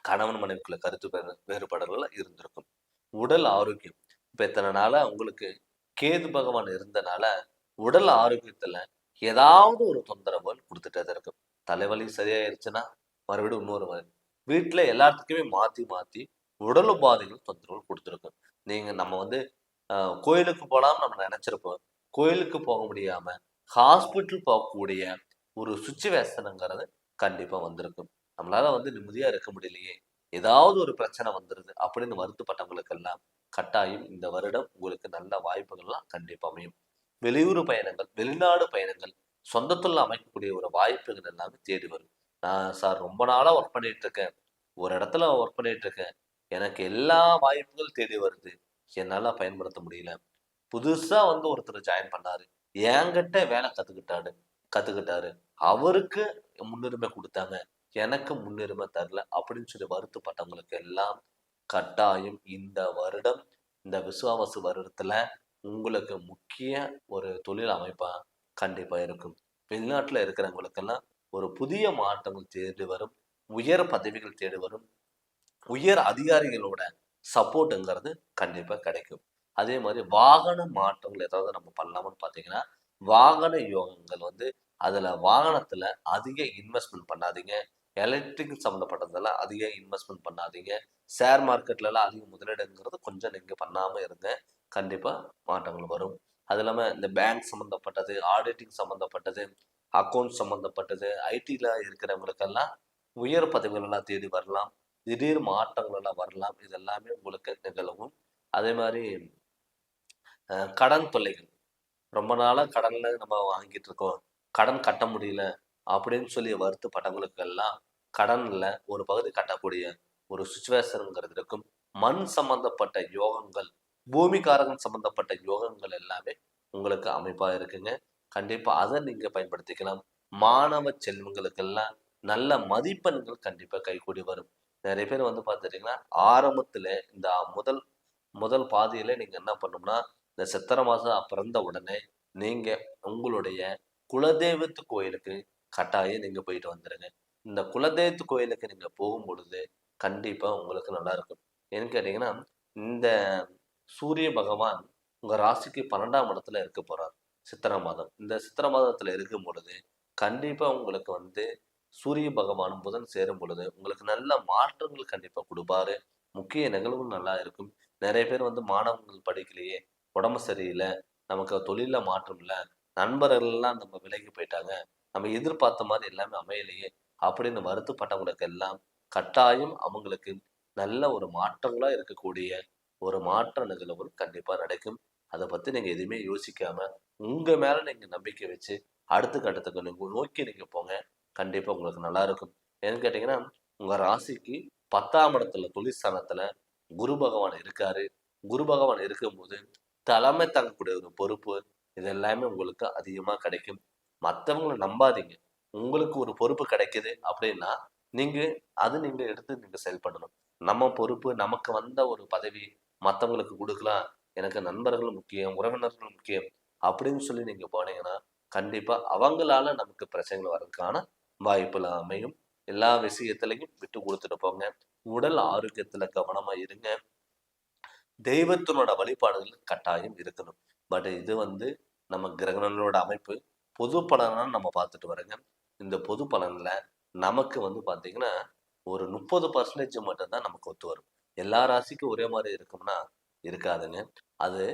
கணவன் மனைவிக்குள்ள கருத்து வேறுபாடுகள் இருந்திருக்கும். உடல் ஆரோக்கியம் இப்ப இத்தனை நாளா உங்களுக்கு கேது பகவான் இருந்தனால உடல் ஆரோக்கியத்துல ஏதாவது ஒரு தொந்தரவுகள் கொடுத்துட்டே தான் இருக்கும். தலைவலி சரியாயிருச்சுன்னா மறுபடியும் இன்னொரு வீட்டுல எல்லாத்துக்குமே மாத்தி மாத்தி உடல் உபாதைகள் தொந்தரவுகள் கொடுத்துருக்கும். நீங்க நம்ம கோயிலுக்கு போலாம்னு நம்ம நினைச்சிருப்போம். கோயிலுக்கு போக முடியாம ஹாஸ்பிட்டல் போகக்கூடிய ஒரு சுச்சுவேஷனுங்கிறது கண்டிப்பா வந்திருக்கும். நம்மளால நிம்மதியா இருக்க முடியலையே, ஏதாவது ஒரு பிரச்சனை வந்துருது அப்படின்னு வருத்தப்பட்டவங்களுக்கெல்லாம் கட்டாயம் இந்த வருடம் உங்களுக்கு நல்ல வாய்ப்புகள்லாம் கண்டிப்பா அமையும். வெளியூர் பயணங்கள், வெளிநாடு பயணங்கள், சொந்த தொழில் அமைக்கக்கூடிய ஒரு வாய்ப்புகள் எல்லாமே தேடி வரும். நான் சார் ரொம்ப நாளா ஒர்க் பண்ணிட்டு இருக்கேன், ஒரு இடத்துல ஒர்க் பண்ணிட்டு இருக்கேன், எனக்கு எல்லா வாய்ப்புகள் தேடி வருது, என்னால பயன்படுத்த முடியல. புதுசா ஒருத்தர் ஜாயின் பண்ணாரு, என்கிட்ட வேலை கத்துக்கிட்டாரு, அவருக்கு முன்னுரிமை கொடுத்தாங்க, எனக்கு முன்னுரிமை தரல அப்படின்னு சொல்லி வருத்தப்பட்டவங்களுக்கு எல்லாம் கட்டாயம் இந்த வருடம் இந்த விசுவாவசு வருடத்துல உங்களுக்கு முக்கிய ஒரு தொழில் அமைப்பா கண்டிப்பா இருக்கும். வெளிநாட்டுல இருக்கிறவங்களுக்கெல்லாம் ஒரு புதிய மாற்றங்கள் தேடி வரும், உயர் பதவிகள் தேடி வரும், உயர் அதிகாரிகளோட சப்போர்ட்டுங்கிறது கண்டிப்பா கிடைக்கும். அதே மாதிரி வாகன மாற்றங்கள் ஏதாவது நம்ம பண்ணலாமான்னு பார்த்தீங்கன்னா, வாகன யோகங்கள் வந்து அதுல வாகனத்துல அதிக இன்வெஸ்ட்மென்ட் பண்ணாதீங்க. எலக்ட்ரிக் சம்மந்தப்பட்டதெல்லாம் அதிக இன்வெஸ்ட்மென்ட் பண்ணாதீங்க. ஷேர் மார்க்கெட்லலாம் அதிக முதலீடுங்கிறது கொஞ்சம் நீங்க பண்ணாம இருங்க. கண்டிப்பா மாற்றங்கள் வரும். அது இல்லாம இந்த பேங்க் சம்மந்தப்பட்டது, ஆடிட்டிங் சம்மந்தப்பட்டது, அக்கவுண்ட்ஸ் சம்மந்தப்பட்டது, ஐடில இருக்கிறவங்களுக்கெல்லாம் உயர் பதவிகள் எல்லாம் தேடி வரலாம். திடீர் மாற்றங்கள் எல்லாம் வரலாம். இது எல்லாமே உங்களுக்கு நிகழவும். அதே மாரி கடன் தொல்லைகள். ரொம்ப நாளா கடன்ல நம்ம வாங்கிட்டு இருக்கோம். கடன் கட்ட முடியல அப்படின்னு சொல்லி வருத்தப்பட்டவங்களுக்கு எல்லாம் கடன்ல ஒரு பகுதி கட்டக்கூடிய ஒரு சிச்சுவேஷன்ங்கிறது இருக்கும். மண் சம்பந்தப்பட்ட யோகங்கள், பூமிகாரகன் சம்பந்தப்பட்ட யோகங்கள் எல்லாமே உங்களுக்கு அமைப்பா இருக்குங்க. கண்டிப்பா அத நீங்க பயன்படுத்திக்கலாம். மாணவ செல்வங்களுக்கெல்லாம் நல்ல மதிப்பெண்கள் கண்டிப்பா கைகூடி வரும். நெறைய பேர் வந்து பார்த்துட்டீங்கன்னா, ஆரம்பத்தில இந்த முதல் முதல் பாதியில நீங்க என்ன பண்ணணும்னா, இந்த சித்திரை மாசம் பிறந்த உடனே நீங்க உங்களுடைய குலதெய்வத்து கோயிலுக்கு கட்டாயம் நீங்க போயிட்டு வந்துருங்க. இந்த குலதெய்வத்து கோயிலுக்கு நீங்க போகும்பொழுது, கண்டிப்பா உங்களுக்கு நல்லா இருக்கும். ஏன்னு கேட்டீங்கன்னா, இந்த சூரிய பகவான் உங்க ராசிக்கு 12ஆம் இடத்துல இருக்க போறார். சித்திரை மாதம். இந்த சித்திரை மாதத்துல இருக்கும் பொழுது, கண்டிப்பா உங்களுக்கு வந்து சூரிய பகவானும் புதன் சேரும் பொழுது, உங்களுக்கு நல்ல மாற்றங்கள் கண்டிப்பா குடுப்பாரு. முக்கிய நிகழ்வுகள் நல்லா இருக்கும். நெறைய பேர் வந்து மாணவர்கள் படிக்கலையே, உடம்பு சரியில்ல, நமக்கு தொழில்ல மாற்றம் இல்ல, நண்பர்கள் எல்லாம் நம்ம விலகி போயிட்டாங்க, நம்ம எதிர்பார்த்த மாரி எல்லாமே அமையலையே அப்படின்னு வருத்தப்பட்டவங்களுக்கு எல்லாம் கட்டாயம் அவங்களுக்கு நல்ல ஒரு மாற்றங்களா இருக்கக்கூடிய ஒரு மாற்ற நிகழ்வுகள் கண்டிப்பா நடக்கும். அத பத்தி நீங்க எதுவுமே யோசிக்காம, உங்க மேல நீங்க நம்பிக்கை வச்சு, அடுத்த கட்டத்துக்கு நீங்க நோக்கி நீங்க போங்க. கண்டிப்பா உங்களுக்கு நல்லா இருக்கும். ஏன்னு கேட்டீங்கன்னா, உங்க ராசிக்கு 10ஆம் இடத்துல தொழில் ஸ்தானத்துல குரு பகவான் இருக்காரு. குரு பகவான் இருக்கும்போது, தலைமை தாங்கக்கூடிய ஒரு பொறுப்பு, இது எல்லாமே உங்களுக்கு அதிகமா கிடைக்கும். மத்தவங்கள நம்பாதீங்க. உங்களுக்கு ஒரு பொறுப்பு கிடைக்குது அப்படின்னா, நீங்க நீங்க எடுத்து நீங்க செயல்படணும். நம்ம பொறுப்பு, நமக்கு வந்த ஒரு பதவி மத்தவங்களுக்கு குடுக்கலாம். எனக்கு நண்பர்கள் முக்கியம், உறவினர்கள் முக்கியம் அப்படின்னு சொல்லி நீங்க போனீங்கன்னா, கண்டிப்பா அவங்களால நமக்கு பிரச்சனைகள் வர்றதுக்கான வாய்ப்புகள் அமையும். எல்லா விஷயத்திலயும் விட்டு குடுத்துட்டு போங்க. உடல் ஆரோக்கியத்துல கவனமா இருங்க. தெய்வத்தினோட வழிபாடுகள் கட்டாயம் இருக்கணும். பட் இது வந்து நம்ம கிரகங்களோட அமைப்பு பொது பலனா நம்ம பார்த்துட்டு வரோங்க. இந்த பொது பலன்ல நமக்கு வந்து பார்த்தீங்கன்னா, ஒரு 30% மட்டும் தான் நமக்கு ஒத்து வரும். எல்லா ராசிக்கும் ஒரே மாரி இருக்கும்னா, இருக்காதுங்க. அது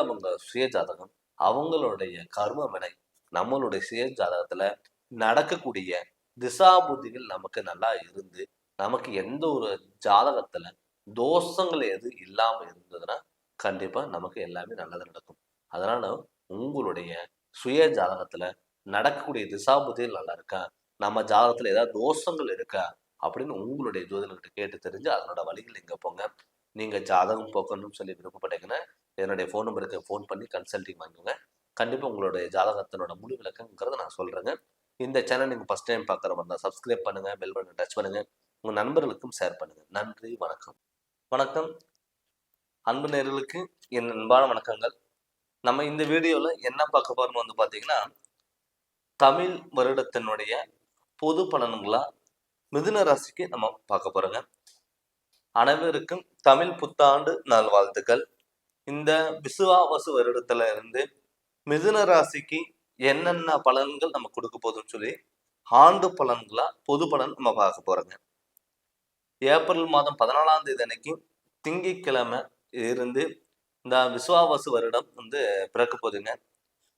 அவங்க சுய ஜாதகம், அவங்களுடைய கர்ம வினை, நம்மளுடைய சுய ஜாதகத்துல நடக்கக்கூடிய திசாபுத்திகள் நமக்கு நல்லா இருந்து, நமக்கு எந்த ஒரு ஜாதகத்துல தோஷங்கள் எது இல்லாம இருந்ததுன்னா, கண்டிப்பா நமக்கு எல்லாமே நல்லது நடக்கும். அதனால உங்களுடைய சுய ஜாதகத்துல நடக்கக்கூடிய திசாபுத்திகள் நல்லா இருக்கா? நம்ம ஜாதகத்துல ஏதாவது தோஷங்கள் இருக்கா? அப்படின்னு உங்களுடைய ஜோதிடர்கிட்ட கேட்டு தெரிஞ்சு அதனோட வழிகள் நீங்க போங்க. நீங்க ஜாதகம் பார்க்கணும்னு சொல்லி விருப்பப்பட்டீங்கன்னா, என்னுடைய ஃபோன் நம்பருக்கு ஃபோன் பண்ணி கன்சல்டிங் வாங்கிக்கோங்க. கண்டிப்பா உங்களுடைய ஜாதகத்தினோட முழு விளக்கம்ங்கிறத நான் சொல்றேங்க. இந்த சேனல் நீங்க ஃபர்ஸ்ட் டைம் பார்க்குற மாரி இருந்தா சப்ஸ்கிரைப் பண்ணுங்க, பெல் பட்டன டச் பண்ணுங்க. உங்க நண்பர்களுக்கும் ஷேர் பண்ணுங்க. நன்றி, வணக்கம். வணக்கம். அன்பு நேயர்களுக்கு என் அன்பான வணக்கங்கள். நம்ம இந்த வீடியோல என்ன பார்க்க போறோம்னு வந்து பார்த்தீங்கன்னா, தமிழ் வருடத்தினுடைய பொது பலன்களா மிதுன ராசிக்கு நம்ம பார்க்க போறோங்க. அனைவருக்கும் தமிழ் புத்தாண்டு நல்வாழ்த்துக்கள். இந்த விசுவாவசு வருடத்துல இருந்து மிதுன ராசிக்கு என்னென்ன பலன்கள் நம்ம கொடுக்க போகுதுன்னு சொல்லி ஆண்டு பலன்களா பொது பலன் நம்ம பார்க்க போறோங்க. ஏப்ரல் மாதம் 14ஆம் தேதி அன்னைக்கு திங்கட்கிழமை இருந்து இந்த விசுவாவசு வருடம் வந்து பிறக்க போகுதுங்க.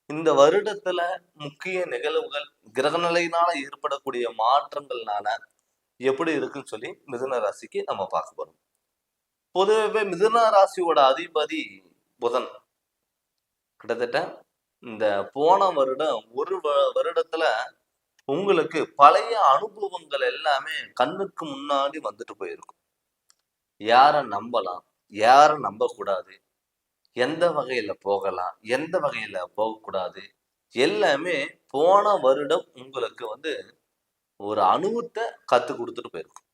இந்த வருடத்துல முக்கிய நிகழ்வுகள் கிரகநிலையினால ஏற்படக்கூடிய மாற்றங்கள்னால எப்படி இருக்குன்னு சொல்லி மிதுன ராசிக்கு நம்ம பார்க்க போறோம். பொதுவாகவே மிதுன ராசியோட அதிபதி புதன். கிட்டத்தட்ட இந்த போன வருடம் ஒரு வருடத்துல உங்களுக்கு பழைய அனுபவங்கள் எல்லாமே கண்ணுக்கு முன்னாடி வந்துட்டு போயிருக்கும். யார நம்பலாம், யார நம்பக்கூடாது, எந்த வகையில போகலாம், எந்த வகையில போகக்கூடாது, எல்லாமே போன வருடம் உங்களுக்கு வந்து ஒரு அனுபவத்த கத்து குடுத்துட்டு போயிருக்கும்.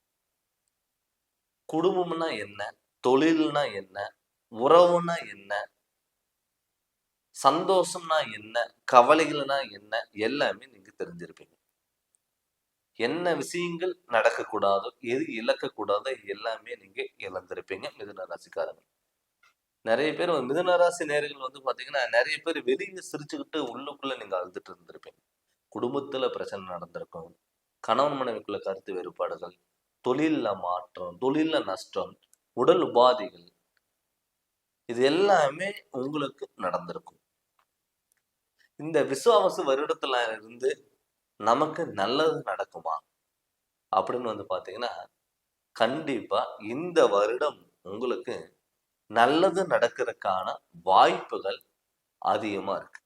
குடும்பம்னா என்ன? தொழில்னா என்ன? உறவுனா என்ன? சந்தோஷம்னா என்ன? கவலைகள்னா என்ன? எல்லாமே நீங்க தெரிஞ்சிருப்பீங்க. என்ன விஷயங்கள் நடக்கக்கூடாதோ, எது இழக்கக்கூடாதோ எல்லாமே நீங்க இழந்திருப்பீங்க மிதுன ராசிக்காரங்க. நெறைய பேர் மிதுன ராசி நேயர்கள் பார்த்தீங்கன்னா, நெறைய பேர் வெளிய சிரிச்சுக்கிட்டு உள்ளுக்குள்ள நீங்க அழுதுட்டு இருந்திருப்பீங்க. குடும்பத்துல பிரச்சனை நடந்திருக்கும். கணவன் மனைவிக்குள்ள கருத்து வேறுபாடுகள், தொழில்ல மாற்றம், தொழில்ல நஷ்டம், உடல் உபாதைகள் இது எல்லாமே உங்களுக்கு நடந்திருக்கும். இந்த விசுவாவசு வருடத்துல இருந்து நமக்கு நல்லது நடக்குமா? அப்படின்னு பார்த்தீங்கன்னா, கண்டிப்பா இந்த வருடம் உங்களுக்கு நல்லது நடக்கிறதுக்கான வாய்ப்புகள் அதிகமா இருக்கு.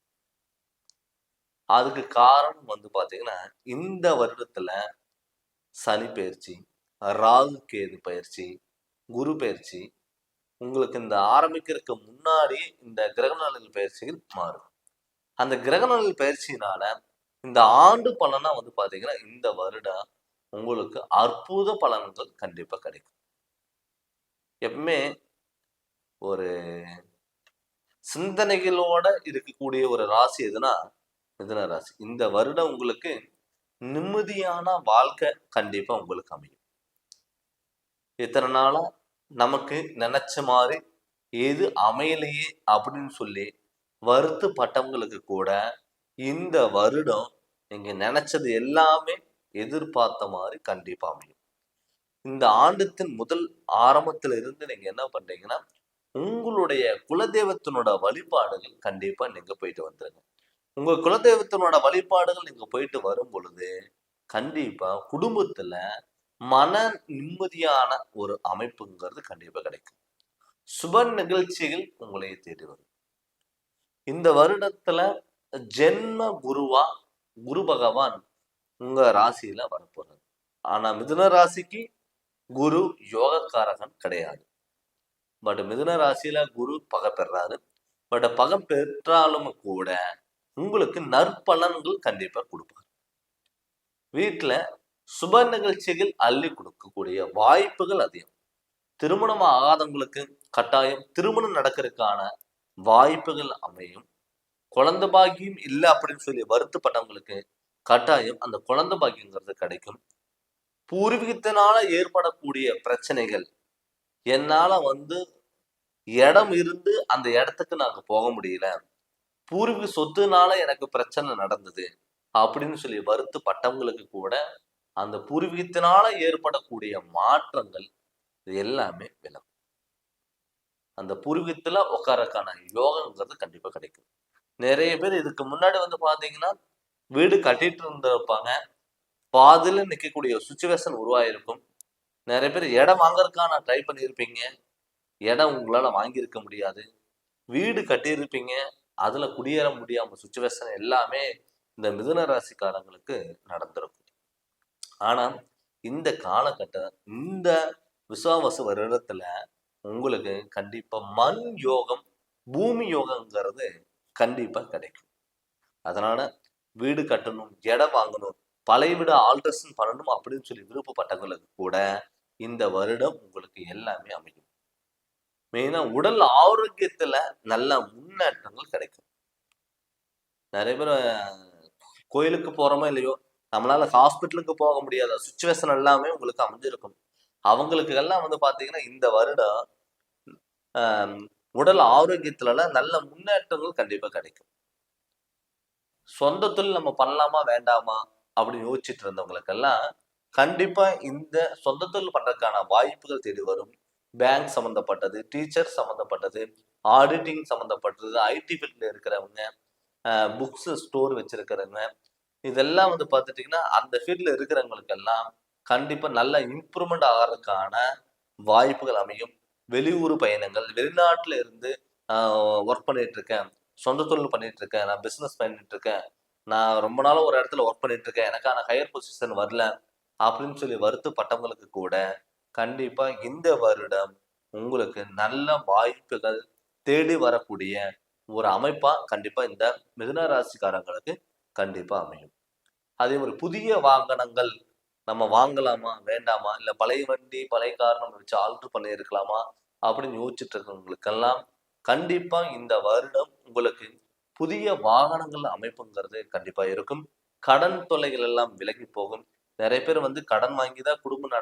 அதுக்கு காரணம் பார்த்தீங்கன்னா, இந்த வருடத்துல சனி பெயர்ச்சி, ராகு கேது பயிற்சி, குரு பெயர்ச்சி உங்களுக்கு இந்த ஆரம்பிக்கிறதுக்கு முன்னாடி இந்த கிரகநிலை பயிற்சிகள் மாறும். அந்த கிரகநிலை பயிற்சியினால இந்த ஆண்டு பலனா பார்த்தீங்கன்னா, இந்த வருடம் உங்களுக்கு அற்புத பலன்கள் கண்டிப்பா கிடைக்கும். எப்பவுமே ஒரு சிந்தனைகளோட இருக்கக்கூடிய ஒரு ராசி எதுனா மிதுன ராசி. இந்த வருடம் உங்களுக்கு நிம்மதியான வாழ்க்கை கண்டிப்பா உங்களுக்கு அமையும். இத்தனை நாளா நமக்கு நினைச்ச மாதிரி எது அமையலையே அப்படின்னு சொல்லி வருத்தப்பட்டவங்களுக்கு கூட இந்த வருடம் நீங்க நினைச்சது எல்லாமே எதிர்பார்த்த மாதிரி கண்டிப்பா அமையும். இந்த ஆண்டுத்தின் முதல் ஆரம்பத்துல இருந்து நீங்க என்ன பண்றீங்கன்னா, உங்களுடைய குலதெய்வத்தினோட வழிபாடுகள் கண்டிப்பா நீங்க போயிட்டு வந்துருங்க. உங்க குலதெய்வத்தினோட வழிபாடுகள் நீங்க போயிட்டு வரும் பொழுது கண்டிப்பா குடும்பத்துல மன நிம்மதியான ஒரு அமைப்புங்கிறது கண்டிப்பா கிடைக்கும். சுப நிகழ்ச்சிகள் உங்களை தேடி வரும். இந்த வருடத்துல ஜென்ம குருவா குரு பகவான் உங்க ராசியில வரப்போறாரு. ஆனா மிதுன ராசிக்கு குரு யோகக்காரகன் கிடையாது. பட் மிதுன ராசியில குரு பகை பெறாரு. பட் பகை பெற்றாலும் கூட உங்களுக்கு நற்பலன்கள் கண்டிப்பா கொடுப்பார். வீட்டுல சுப நிகழ்ச்சிகள் அள்ளி கொடுக்கக்கூடிய வாய்ப்புகள் அதிகம். திருமணம் ஆகாதவங்களுக்கு கட்டாயம் திருமணம் நடக்கிறதுக்கான வாய்ப்புகள் அமையும். குழந்தை பாக்கியம் இல்லை அப்படின்னு சொல்லி வருத்தப்பட்டவங்களுக்கு கட்டாயம் அந்த குழந்தை பாக்கியங்கிறது கிடைக்கும். பூர்வீகத்தினால ஏற்படக்கூடிய பிரச்சனைகள், என்னால இடம் இருந்து அந்த இடத்துக்கு நாங்க போக முடியல, பூர்வீக சொத்துனால எனக்கு பிரச்சனை நடந்தது அப்படின்னு சொல்லி வருத்தப்பட்டவங்களுக்கு கூட அந்த பூர்வீகத்தினால ஏற்படக்கூடிய மாற்றங்கள் இது எல்லாமே விலகும். அந்த பூர்வீகத்துல உட்காரக்கான யோகங்கிறது கண்டிப்பா கிடைக்கும். நிறைய பேர் இதுக்கு முன்னாடி பாத்தீங்கன்னா வீடு கட்டிட்டு இருந்திருப்பாங்க, பாதியில நிக்கக்கூடிய சுச்சுவேஷன் உருவாயிருக்கும். நிறைய பேர் இடம் வாங்கறதுக்கான ட்ரை பண்ணியிருப்பீங்க, இடம் உங்களால வாங்கியிருக்க முடியாது. வீடு கட்டியிருப்பீங்க, அதுல குடியேற முடியாம சுச்சுவேஷன் எல்லாமே இந்த மிதுன ராசிக்காரங்களுக்கு நடந்திருக்கும். ஆனா இந்த காலகட்டம் இந்த விசுவாவசு வருடத்துல உங்களுக்கு கண்டிப்பா மண் யோகம், பூமி யோகங்கிறது கண்டிப்பா கிடைக்கும். அதனால வீடு கட்டணும், இடம் வாங்கணும், பழைய வீடு ஆல்ட்ரேஷன் பண்ணணும் அப்படின்னு சொல்லி விருப்பப்பட்டவங்களுக்கு கூட இந்த வருடம் உங்களுக்கு எல்லாமே அமையும். மெயினா உடல் ஆரோக்கியத்துல நல்ல முன்னேற்றங்கள் கிடைக்கும். நிறைய பேர் கோயிலுக்கு போறோமோ இல்லையோ, நம்மளால ஹாஸ்பிட்டலுக்கு போக முடியாத சுச்சுவேஷன் எல்லாமே உங்களுக்கு அமைஞ்சிருக்கும். அவங்களுக்கு எல்லாம் பாத்தீங்கன்னா இந்த வருடம் உடல் ஆரோக்கியத்துல நல்ல முன்னேற்றங்கள் கண்டிப்பா கிடைக்கும். சொந்த தொழில் நம்ம பண்ணலாமா வேண்டாமா அப்படின்னு யோசிச்சுட்டு இருந்தவங்களுக்கெல்லாம் கண்டிப்பா இந்த சொந்த தொழில் பண்றதுக்கான வாய்ப்புகள் தேடி வரும். பேங்க் சம்பந்தப்பட்டது, டீச்சர் சம்பந்தப்பட்டது, ஆடிட்டிங் சம்பந்தப்பட்டது, ஐடி ஃபீல்ட்ல இருக்கிறவங்க, புக்ஸ் ஸ்டோர் வச்சிருக்கிறவங்க, இதெல்லாம் பார்த்துட்டீங்கன்னா அந்த ஃபீல்ட்ல இருக்கிறவங்களுக்கெல்லாம் கண்டிப்பா நல்ல இம்ப்ரூவ்மெண்ட் ஆகிறதுக்கான வாய்ப்புகள் அமையும். வெளியூர் பயணங்கள், வெளிநாட்டுல இருந்து ஒர்க் பண்ணிட்டு இருக்கேன், சொந்த தொழில் பண்ணிட்டு இருக்கேன், நான் பிசினஸ் பண்ணிட்டு இருக்கேன், நான் ரொம்ப நாளும் ஒரு இடத்துல ஒர்க் பண்ணிட்டு இருக்கேன், எனக்கான ஹையர் பொசிஷன் வரல அப்படின்னு சொல்லி வருத்தப்பட்டவங்களுக்கு கூட கண்டிப்பா இந்த வருடம் உங்களுக்கு நல்ல வாய்ப்புகள் தேடி வரக்கூடிய ஒரு அமைப்பா கண்டிப்பா இந்த மிதுன ராசிக்காரங்களுக்கு கண்டிப்பா அமையும். அதே ஒரு புதிய வாகனங்கள் நம்ம வாங்கலாமா வேண்டாமா, இல்ல பழைய வண்டி பழைய கார் நம்ம வச்சு ஆல்டர் பண்ணி இருக்கலாமா அப்படின்னு யோசிச்சுட்டு இருக்கவங்களுக்கெல்லாம் கண்டிப்பா இந்த வருடம் உங்களுக்கு புதிய வாகனங்கள் அமைப்புங்கிறது கண்டிப்பா இருக்கும். கடன் தொல்லைகள் எல்லாம் விலகி போகும். நிறைய பேர் வந்து கடன் வாங்கி தான் குடும்பம்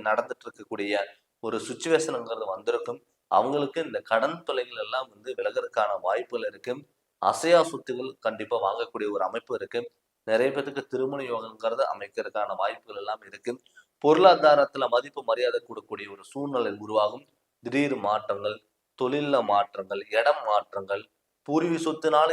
நடந்துட்டு இருக்கக்கூடிய ஒரு சுச்சுவேஷனுங்கிறது வந்திருக்கும். அவங்களுக்கு இந்த கடன் தொல்லைகள் எல்லாம் வந்து விலகறதுக்கான வாய்ப்புகள் இருக்கு. அசையா சொத்துகள் கண்டிப்பா வாங்கக்கூடிய ஒரு அமைப்பு இருக்கு. நிறைய பேத்துக்கு திருமண யோகங்கிறது அமைக்கிறதுக்கான வாய்ப்புகள் எல்லாம் இருக்கு. பொருளாதாரத்துல மதிப்பு மரியாதை கூடக்கூடிய ஒரு சூழ்நிலை உருவாகும். திடீர் மாற்றங்கள், தொழில்ல மாற்றங்கள், இடம் மாற்றங்கள், பூர்வீக சொத்துனால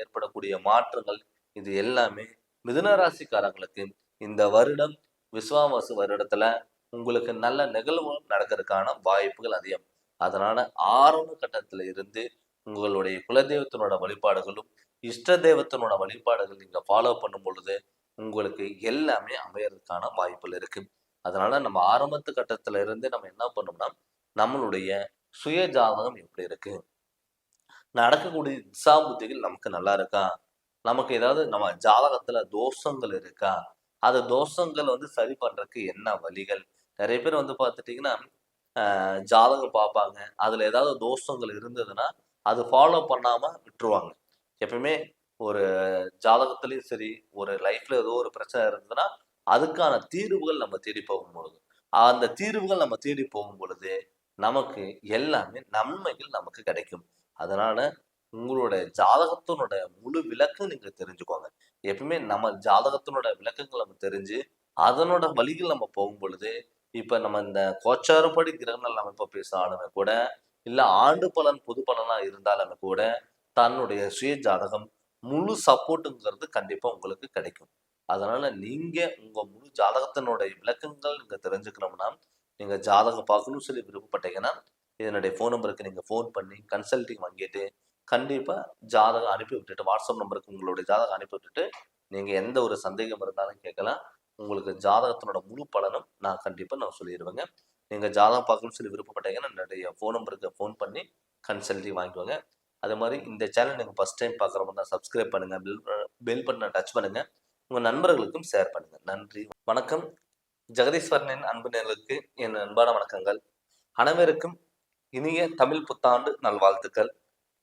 ஏற்படக்கூடிய மாற்றங்கள், இது எல்லாமே மிதுன ராசிக்காரங்களுக்கு இந்த வருடம் விஸ்வாவசு வருடத்துல உங்களுக்கு நல்ல நிகழ்வுகள் நடக்கிறதுக்கான வாய்ப்புகள் அதிகம். அதனால ஆரம்ப கட்டத்துல இருந்து உங்களுடைய குலதெய்வத்தினோட வழிபாடுகளும் இஷ்ட தெய்வத்தினோட வழிபாடுகள் நீங்க ஃபாலோ பண்ணும் பொழுது உங்களுக்கு எல்லாமே அமையறதுக்கான வாய்ப்புகள் இருக்கு. அதனால நம்ம ஆரம்பத்து கட்டத்துல இருந்து நம்ம என்ன பண்ணோம்னா நம்மளுடைய சுய ஜாதகம் எப்படி இருக்கு, நடக்கக்கூடிய திசா புத்திகள் நமக்கு நல்லா இருக்கா, நமக்கு ஏதாவது நம்ம ஜாதகத்துல தோஷங்கள் இருக்கா, அது தோஷங்கள் வந்து சரி பண்றதுக்கு என்ன வழிகள். நிறைய பேர் வந்து பார்த்துட்டீங்கன்னா ஜாதகம் பார்ப்பாங்க, அதுல ஏதாவது தோஷங்கள் இருந்ததுன்னா அது ஃபாலோ பண்ணாம விட்டுருவாங்க. எப்பவுமே ஒரு ஜாதகத்திலயும் சரி, ஒரு லைஃப்ல ஏதோ ஒரு பிரச்சனை இருந்ததுன்னா அதுக்கான தீர்வுகள் நம்ம தேடி போகும்பொழுது, அந்த தீர்வுகள் நம்ம தேடி போகும் பொழுது நமக்கு எல்லாமே நன்மைகள் நமக்கு கிடைக்கும். அதனால உங்களோட ஜாதகத்தினோட முழு விளக்கம் நீங்க தெரிஞ்சுக்கோங்க. எப்பவுமே நம்ம ஜாதகத்தினோட விளக்கங்கள் நம்ம தெரிஞ்சு அதனோட வழிகள் நம்ம போகும் பொழுது, இப்ப நம்ம இந்த கோச்சாரப்படி கிரகங்கள் அமைப்பை பேசினாலுமே கூட, இல்ல ஆண்டு பலன் பொது பலனா இருந்தாலுமே கூட, தன்னுடைய சுய ஜாதகம் முழு சப்போர்ட்டுங்கிறது கண்டிப்பா உங்களுக்கு கிடைக்கும். அதனால நீங்க உங்க முழு ஜாதகத்தினுடைய விளக்கங்கள் நீங்க தெரிஞ்சுக்கணும்னா, நீங்க ஜாதகம் பார்க்கணும்னு சொல்லி விருப்பப்பட்டீங்கன்னா, இதனுடைய ஃபோன் நம்பருக்கு நீங்க ஃபோன் பண்ணி கன்சல்டிங் வாங்கிட்டு, கண்டிப்பா ஜாதகம் அனுப்பி விட்டுட்டு, வாட்ஸ்அப் நம்பருக்கு உங்களுடைய ஜாதகம் அனுப்பி விட்டுட்டு, நீங்க எந்த ஒரு சந்தேகம் இருந்தாலும் கேட்கலாம். உங்களுக்கு ஜாதகத்தினோட முழு பலனும் நான் சொல்லிடுவேங்க. நீங்க ஜாதகம் பார்க்கணும்னு சொல்லி விருப்பப்பட்டீங்கன்னா, என்னுடைய ஃபோன் நம்பருக்கு ஃபோன் பண்ணி கன்சல்டிங் வாங்கிக்கோங்க. அதே மாதிரி இந்த சேனல் நீங்க ஃபர்ஸ்ட் டைம் பார்க்குற மாதிரி இருந்தா சப்ஸ்கிரைப் பண்ணுங்க. பெல் பட்டனை டச் பண்ணுங்க. உங்க நண்பர்களுக்கும் ஷேர் பண்ணுங்க. நன்றி, வணக்கம். ஜெகதீஸ்வரனின் அன்பு நேயர்களுக்கு என் அன்பான வணக்கங்கள். அனைவருக்கும் இனிய தமிழ் புத்தாண்டு நல்வாழ்த்துக்கள்.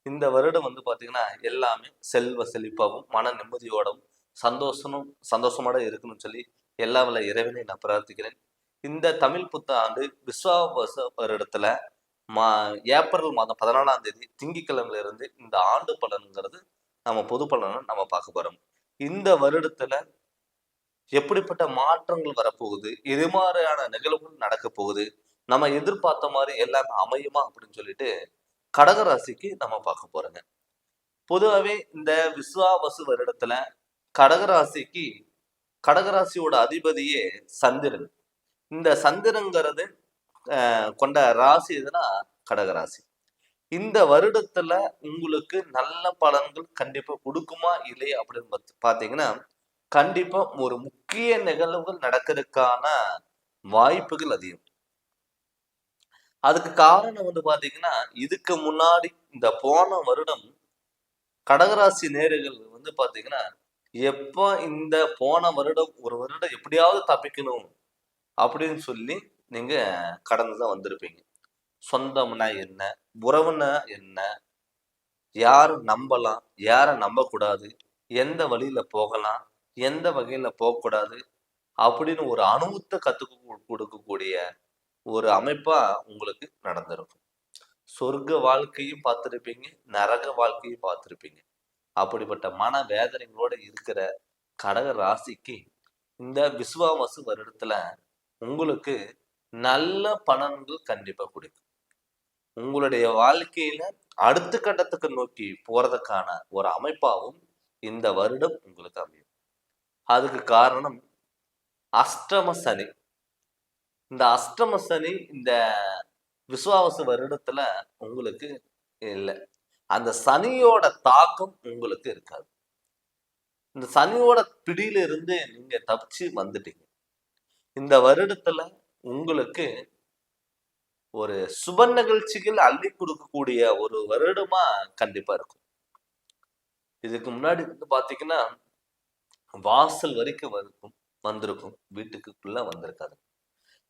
இந்த வருடம் வந்து பாத்தீங்கன்னா எல்லாமே செல்வ செழிப்பாகவும் மன நிம்மதியோடவும் சந்தோஷமோட இருக்கணும்னு சொல்லி எல்லா வல்ல இறைவனை நான் பிரார்த்திக்கிறேன். இந்த தமிழ் புத்தாண்டு விஸ்வாவச வருடத்துல ஏப்ரல் மாதம் 14ஆம் தேதி திங்கட்கிழமையில இருந்து இந்த ஆண்டு பலன்கிறது நம்ம பொது பலனை நம்ம பார்க்க போறோம். இந்த வருடத்துல எப்படிப்பட்ட மாற்றங்கள் வரப்போகுது, எது மாதிரியான நிகழ்வுகள் நடக்க போகுது, நம்ம எதிர்பார்த்த மாதிரி எல்லாமே அமையுமா அப்படின்னு சொல்லிட்டு கடகராசிக்கு நம்ம பார்க்க போறோங்க. பொதுவாகவே இந்த விஸ்வாவசு வருடத்துல கடகராசிக்கு கடகராசியோட அதிபதியே சந்திரன். இந்த சந்திரங்கிறது கொண்ட ராசி எதுனா கடகராசி. இந்த வருடத்துல உங்களுக்கு நல்ல பலன்கள் கண்டிப்பா கொடுக்குமா இல்லையா அப்படின்னு பாத்தீங்கன்னா, கண்டிப்பா ஒரு முக்கிய நிகழ்வுகள் நடக்கிறதுக்கான வாய்ப்புகள் அதிகம். அதுக்கு காரணம் வந்து பாத்தீங்கன்னா, இதுக்கு முன்னாடி இந்த போன வருடம் கடகராசி நேயர்கள் வந்து பாத்தீங்கன்னா, எப்ப இந்த போன வருடம் ஒரு வருடம் எப்படியாவது தப்பிக்கணும் அப்படின்னு சொல்லி நீங்க கடந்துதான் வந்திருப்பீங்க. சொந்தம்னா என்ன, உறவுனா என்ன, யார் நம்பலாம், யாரை நம்பக்கூடாது, எந்த வழியில போகலாம், எந்த வகையில போகக்கூடாது அப்படின்னு ஒரு அனுபவத்தை கத்துக்க கொடுக்கக்கூடிய ஒரு அமைப்பா உங்களுக்கு நடந்திருக்கும். சொர்க்க வாழ்க்கையும் பார்த்திருப்பீங்க, நரக வாழ்க்கையும் பார்த்திருப்பீங்க. அப்படிப்பட்ட மன வேதனைகளோட இருக்கிற கடக ராசிக்கு இந்த விஸ்வாவசு வருடத்துல உங்களுக்கு நல்ல பலன்கள் கண்டிப்பா கொடுக்கும். உங்களுடைய வாழ்க்கையில அடுத்த கட்டத்துக்கு நோக்கி போறதுக்கான ஒரு அமைப்பாகவும் இந்த வருடம் உங்களுக்கு அமையும். அதுக்கு காரணம் அஷ்டம சனி. இந்த அஷ்டம சனி இந்த விசுவாவசு வருடத்துல உங்களுக்கு இல்லை. அந்த சனியோட தாக்கம் உங்களுக்கு இருக்காது. இந்த சனியோட பிடியில இருந்து நீங்க தப்பிச்சு வந்துட்டீங்க. இந்த வருடத்துல உங்களுக்கு ஒரு சுப நிகழ்ச்சிகள் அள்ளி கொடுக்கக்கூடிய ஒரு வருடமா கண்டிப்பா இருக்கும். இதுக்கு முன்னாடி வந்து பாத்தீங்கன்னா வாசல் வரைக்கும் வந்திருக்கும், வீட்டுக்குள்ள வந்திருக்காது.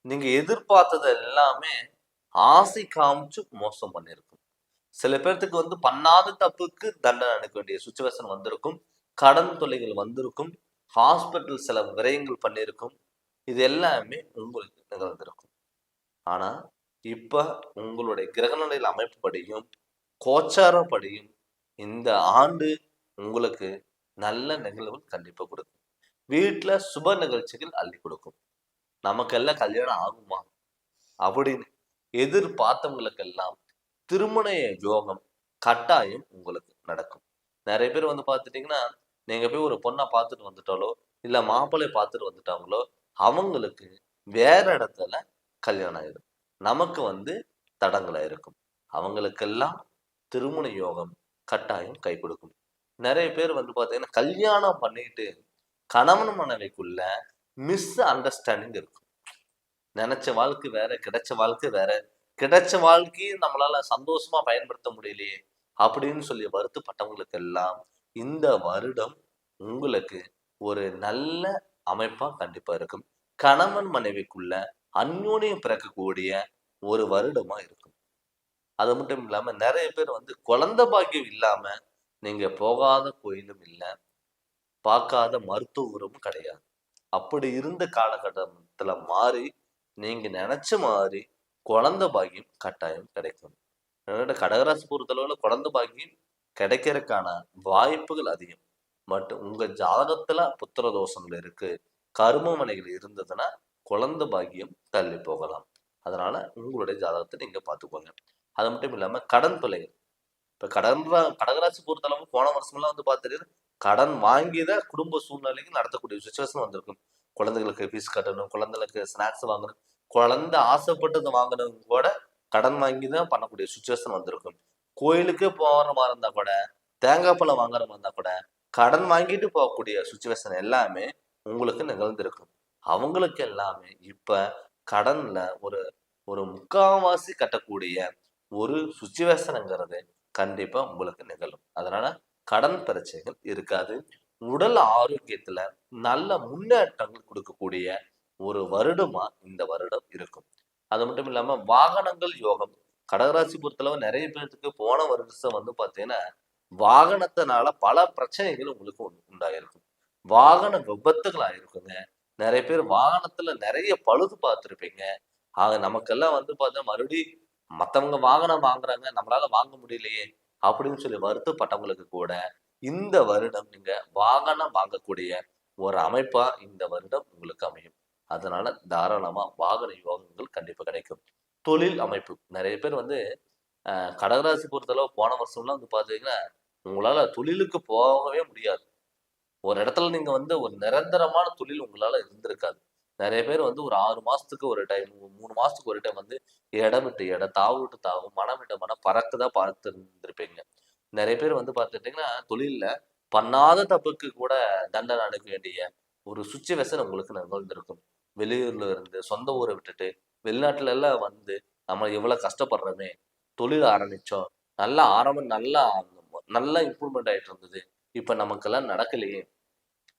நீங்க எதிர்பார்த்தது எல்லாமே ஆசை காமிச்சு மோசம் பண்ணிருக்கும். சில பேர்த்துக்கு வந்து பண்ணாத தப்புக்கு தண்டனை அனுப்ப வேண்டிய சுச்சுவேஷன் வந்திருக்கும். கடன் தொல்லைகள் வந்திருக்கும். ஹாஸ்பிட்டல் சில விரயங்கள் பண்ணியிருக்கும். இது எல்லாமே உங்களுக்கு நிகழ்ந்திருக்கும். ஆனா இப்ப உங்களுடைய கிரகநிலையில் அமைப்புப்படியும் கோச்சாரப்படியும் இந்த ஆண்டு உங்களுக்கு நல்ல நிகழ்வுகள் கண்டிப்பா கொடுக்கும். வீட்டுல சுப நிகழ்ச்சிகள் அள்ளி கொடுக்கும். நமக்கெல்லாம் கல்யாணம் ஆகுமா அப்படின்னு எதிர்பார்த்தவங்களுக்கெல்லாம் திருமண யோகம் கட்டாயம் உங்களுக்கு நடக்கும். நிறைய பேர் வந்து பார்த்துட்டீங்கன்னா, நீங்க போய் ஒரு பொண்ணை பார்த்துட்டு வந்துட்டாலோ இல்ல மாப்பிள்ளைய பார்த்துட்டு வந்துட்டாங்களோ அவங்களுக்கு வேற இடத்துல கல்யாணம் ஆயிடும். நமக்கு வந்து தடங்களா இருக்கும். அவங்களுக்கெல்லாம் திருமண யோகம் கட்டாயம் கை கொடுக்கும். நிறைய பேர் வந்து பார்த்தீங்கன்னா கல்யாணம் பண்ணிட்டு கணவன் மனைவிக்குள்ள மிஸ் அண்டர்ஸ்டாண்டிங் இருக்கும். நினைச்ச வாழ்க்கை வேற, கிடைச்ச வாழ்க்கை வேற. கிடைச்ச வாழ்க்கையை நம்மளால சந்தோஷமா பயன்படுத்த முடியலையே அப்படின்னு சொல்லி வருத்தப்பட்டவங்களுக்கு எல்லாம் இந்த வருடம் உங்களுக்கு ஒரு நல்ல அமைப்பா கண்டிப்பா இருக்கும். கணவன் மனைவிக்குள்ள அந்யோன்யம் பிறக்கக்கூடிய ஒரு வருடமா இருக்கும். அது மட்டும் இல்லாம நிறைய பேர் வந்து குழந்தை பாக்கியம் இல்லாம நீங்க போகாத கோயிலும் இல்லை, பார்க்காத மருத்துவரும் கிடையாது. அப்படி இருந்த காலகட்டத்துல மாறி நீங்க நினைச்ச மாதிரி குழந்தை பாக்கியம் கட்டாயம் கிடைக்கும். கடகராசி பொறுத்தளவுல குழந்தை பாக்கியம் கிடைக்கிறதுக்கான வாய்ப்புகள் அதிகம். பட் உங்க ஜாதகத்துல புத்திர தோஷங்கள் இருக்கு, கருமமனைகள் இருந்ததுன்னா குழந்தை பாக்கியம் தள்ளி போகலாம். அதனால உங்களுடைய ஜாதகத்தை நீங்க பார்த்துக்கோங்க. அது மட்டும் இல்லாம கடன் தொல்லைகள். இப்ப கடகராசி பொறுத்தளவு போன வருஷம்லாம் வந்து பார்த்துட்டு கடன் வாங்கிதான் குடும்ப சூழ்நிலைக்கு நடத்தக்கூடிய சுச்சுவேஷன் வந்திருக்கும். குழந்தைகளுக்கு ஃபீஸ் கட்டணும், குழந்தைகளுக்கு ஸ்நாக்ஸ் வாங்கணும், குழந்தை ஆசைப்பட்டது வாங்கணும் கூட கடன் வாங்கி தான் பண்ணக்கூடிய சுச்சுவேஷன் வந்திருக்கும். கோயிலுக்கே போகிற மாதிரி இருந்தா கூட, தேங்காய் பழம் வாங்குற மாதிரி இருந்தா கூட கடன் வாங்கிட்டு போகக்கூடிய சுச்சுவேஷன் எல்லாமே உங்களுக்கு நிகழ்ந்திருக்கும். அவங்களுக்கு எல்லாமே இப்ப கடன்ல ஒரு ஒரு முக்காவாசி கட்டக்கூடிய ஒரு சுச்சுவேஷனுங்கிறது கண்டிப்பா உங்களுக்கு நிகழும். அதனால கடன் பிரச்சனைகள் இருக்காது. உடல் ஆரோக்கியத்துல நல்ல முன்னேற்றங்கள் கொடுக்கக்கூடிய ஒரு வருடமா இந்த வருடம் இருக்கும். அது மட்டும் இல்லாம வாகனங்கள் யோகம். கடகராசி பொறுத்தளவு நிறைய பேருக்கு போன வருஷம் வந்து பாத்தீங்கன்னா வாகனத்தினால பல பிரச்சனைகள் உங்களுக்கு உண்டாயிருக்கும். வாகன விபத்துகள் ஆயிருக்குங்க. நிறைய பேர் வாகனத்துல நிறைய பழுது பார்த்திருப்பீங்க. ஆக நமக்கெல்லாம் வந்து பார்த்தா மறுபடியும் மத்தவங்க வாகனம் வாங்குறாங்க, நம்மளால வாங்க முடியலையே அப்படின்னு சொல்லி வருத்தப்பட்டவங்களுக்கு கூட இந்த வருடம் நீங்க வாகனம் வாங்கக்கூடிய ஒரு அமைப்பா இந்த வருடம் உங்களுக்கு அமையும். அதனால தாராளமா வாகன யோகங்கள் கண்டிப்பா கிடைக்கும். தொழில் அமைப்பு நிறைய பேர் வந்து கடகராசி பொறுத்தளவு போன வருஷம்லாம் வந்து பாத்தீங்கன்னா உங்களால தொழிலுக்கு போகவே முடியாது. ஒரு இடத்துல நீங்க வந்து ஒரு நிரந்தரமான தொழில் உங்களால இருந்திருக்காது. நிறைய பேர் வந்து ஒரு 6 மாசத்துக்கு ஒரு டைம், 3 மாசத்துக்கு ஒரு டைம் வந்து இடம் விட்டு இடம், தாவு விட்டு தாவு, மனம் விட்டு மனம் பறக்கதான் பார்த்து இருந்திருப்பீங்க. நிறைய பேர் வந்து பார்த்துட்டீங்கன்னா தொழில்ல பண்ணாத தப்புக்கு கூட தண்டனை அனுப்ப வேண்டிய ஒரு சுச்சுவேஷன் உங்களுக்கு நிகழ்ந்திருக்கும். வெளியூர்ல இருந்து சொந்த ஊரை விட்டுட்டு வெளிநாட்டுல எல்லாம் வந்து நம்ம எவ்வளவு கஷ்டப்படுறோமே, தொழில் ஆரம்பிச்சோம், நல்லா ஆரம்பம் நல்லா நல்லா இம்ப்ரூவ்மெண்ட் ஆயிட்டு இருந்தது, இப்ப நமக்கெல்லாம் நடக்கலையே,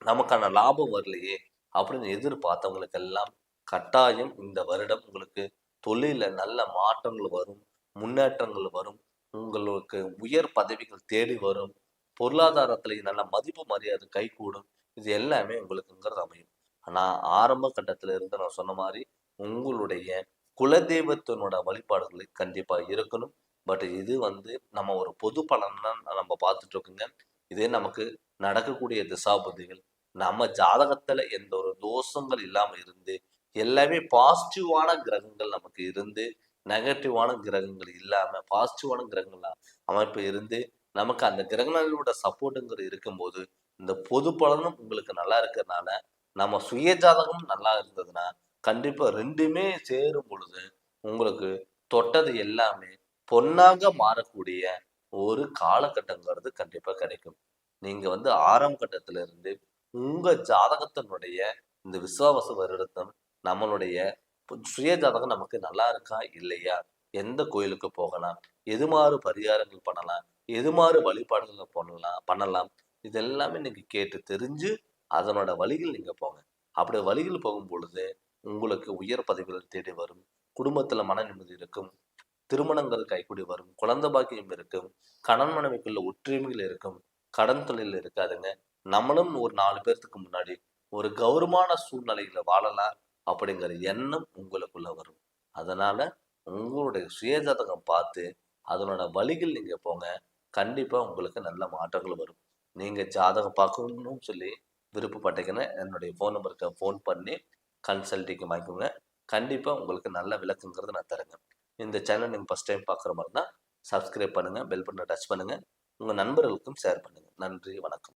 நமக்கான லாபம் வரலையே அப்படின்னு எதிர்பார்த்தவங்களுக்கு எல்லாம் கட்டாயம் இந்த வருடம் உங்களுக்கு தொழில நல்ல மாற்றங்கள் வரும், முன்னேற்றங்கள் வரும், உங்களுக்கு உயர் பதவிகள் தேடி வரும், பொருளாதாரத்துல நல்ல மதிப்பு மரியாதை கைகூடும். இது எல்லாமே உங்களுக்குங்கிறது அமையும். ஆனா ஆரம்ப கட்டத்துல இருந்து நான் சொன்ன மாதிரி உங்களுடைய குலதெய்வத்தினோட வழிபாடுகளை கண்டிப்பா இருக்கணும். பட் இது வந்து நம்ம ஒரு பொது பலன் தான் நம்ம பார்த்துட்டு இருக்கோங்க. இதே நமக்கு நடக்கக்கூடிய திசாபுத்திகள் நம்ம ஜாதகத்துல எந்த ஒரு தோஷங்கள் இல்லாம இருந்து எல்லாமே பாசிட்டிவான கிரகங்கள் நமக்கு இருந்து நெகட்டிவான கிரகங்கள் இல்லாம பாசிட்டிவான கிரகங்கள் அமைப்பு இருந்து நமக்கு அந்த கிரகங்களோட சப்போர்ட்டுங்கிறது இருக்கும்போது இந்த பொது பலனும் உங்களுக்கு நல்லா இருக்கிறதுனால நம்ம சுய ஜாதகம் நல்லா இருந்ததுன்னா கண்டிப்பா ரெண்டுமே சேரும் பொழுது உங்களுக்கு தொட்டது எல்லாமே பொன்னாக மாறக்கூடிய ஒரு காலகட்டங்கிறது கண்டிப்பா கிடைக்கும். நீங்க வந்து ஆரம்ப கட்டத்துல இருந்து உங்க ஜாதகத்தினுடைய இந்த விசுவாவச வருடத்தம் நம்மளுடைய சுய ஜாதகம் நமக்கு நல்லா இருக்கா இல்லையா, எந்த கோயிலுக்கு போகலாம், எது மாதிரி பரிகாரங்கள் பண்ணலாம், எது மாதிரி வழிபாடுகளை பண்ணலாம் இது எல்லாமே நீங்க கேட்டு தெரிஞ்சு அதனோட வழிகள் நீங்க போங்க. அப்படி வழிகள் போகும் பொழுது உங்களுக்கு உயர் பதவிகள் தேடி வரும், குடும்பத்துல மன நிம்மதி இருக்கும், திருமணங்கள் கைக்கூடி வரும், குழந்தை பாக்கியம் இருக்கும், கணவன் மனைவிக்குள்ள ஒற்றுமைகள் இருக்கும், கடன் தொழில் இருக்காதுங்க. நம்மளும் ஒரு 4 பேர்த்துக்கு முன்னாடி ஒரு கௌரவமான சூழ்நிலையில வாழலாம். அப்படிங்கிற எண்ணம் உங்களுக்குள்ள வரும். அதனால உங்களுடைய சுயஜாதகம் பார்த்து அதனோட வழிகள் நீங்க போங்க. கண்டிப்பா உங்களுக்கு நல்ல மாற்றங்கள் வரும். நீங்க ஜாதகம் பார்க்கணும்னு சொல்லி விருப்பப்பட்டீங்கன்னா, என்னுடைய ஃபோன் நம்பருக்கு ஃபோன் பண்ணி கன்சல்டிங் வாங்கிக்கோங்க. கண்டிப்பா உங்களுக்கு நல்ல விளக்கங்கிறத நான் தரேங்க. இந்த சேனல் நீங்க ஃபர்ஸ்ட் டைம் பார்க்குற மாரி இருந்தா, சப்ஸ்கிரைப் பண்ணுங்க, பெல் பட்டன டச் பண்ணுங்க. உங்க நண்பர்களுக்கும் ஷேர் பண்ணுங்க. நன்றி, வணக்கம்.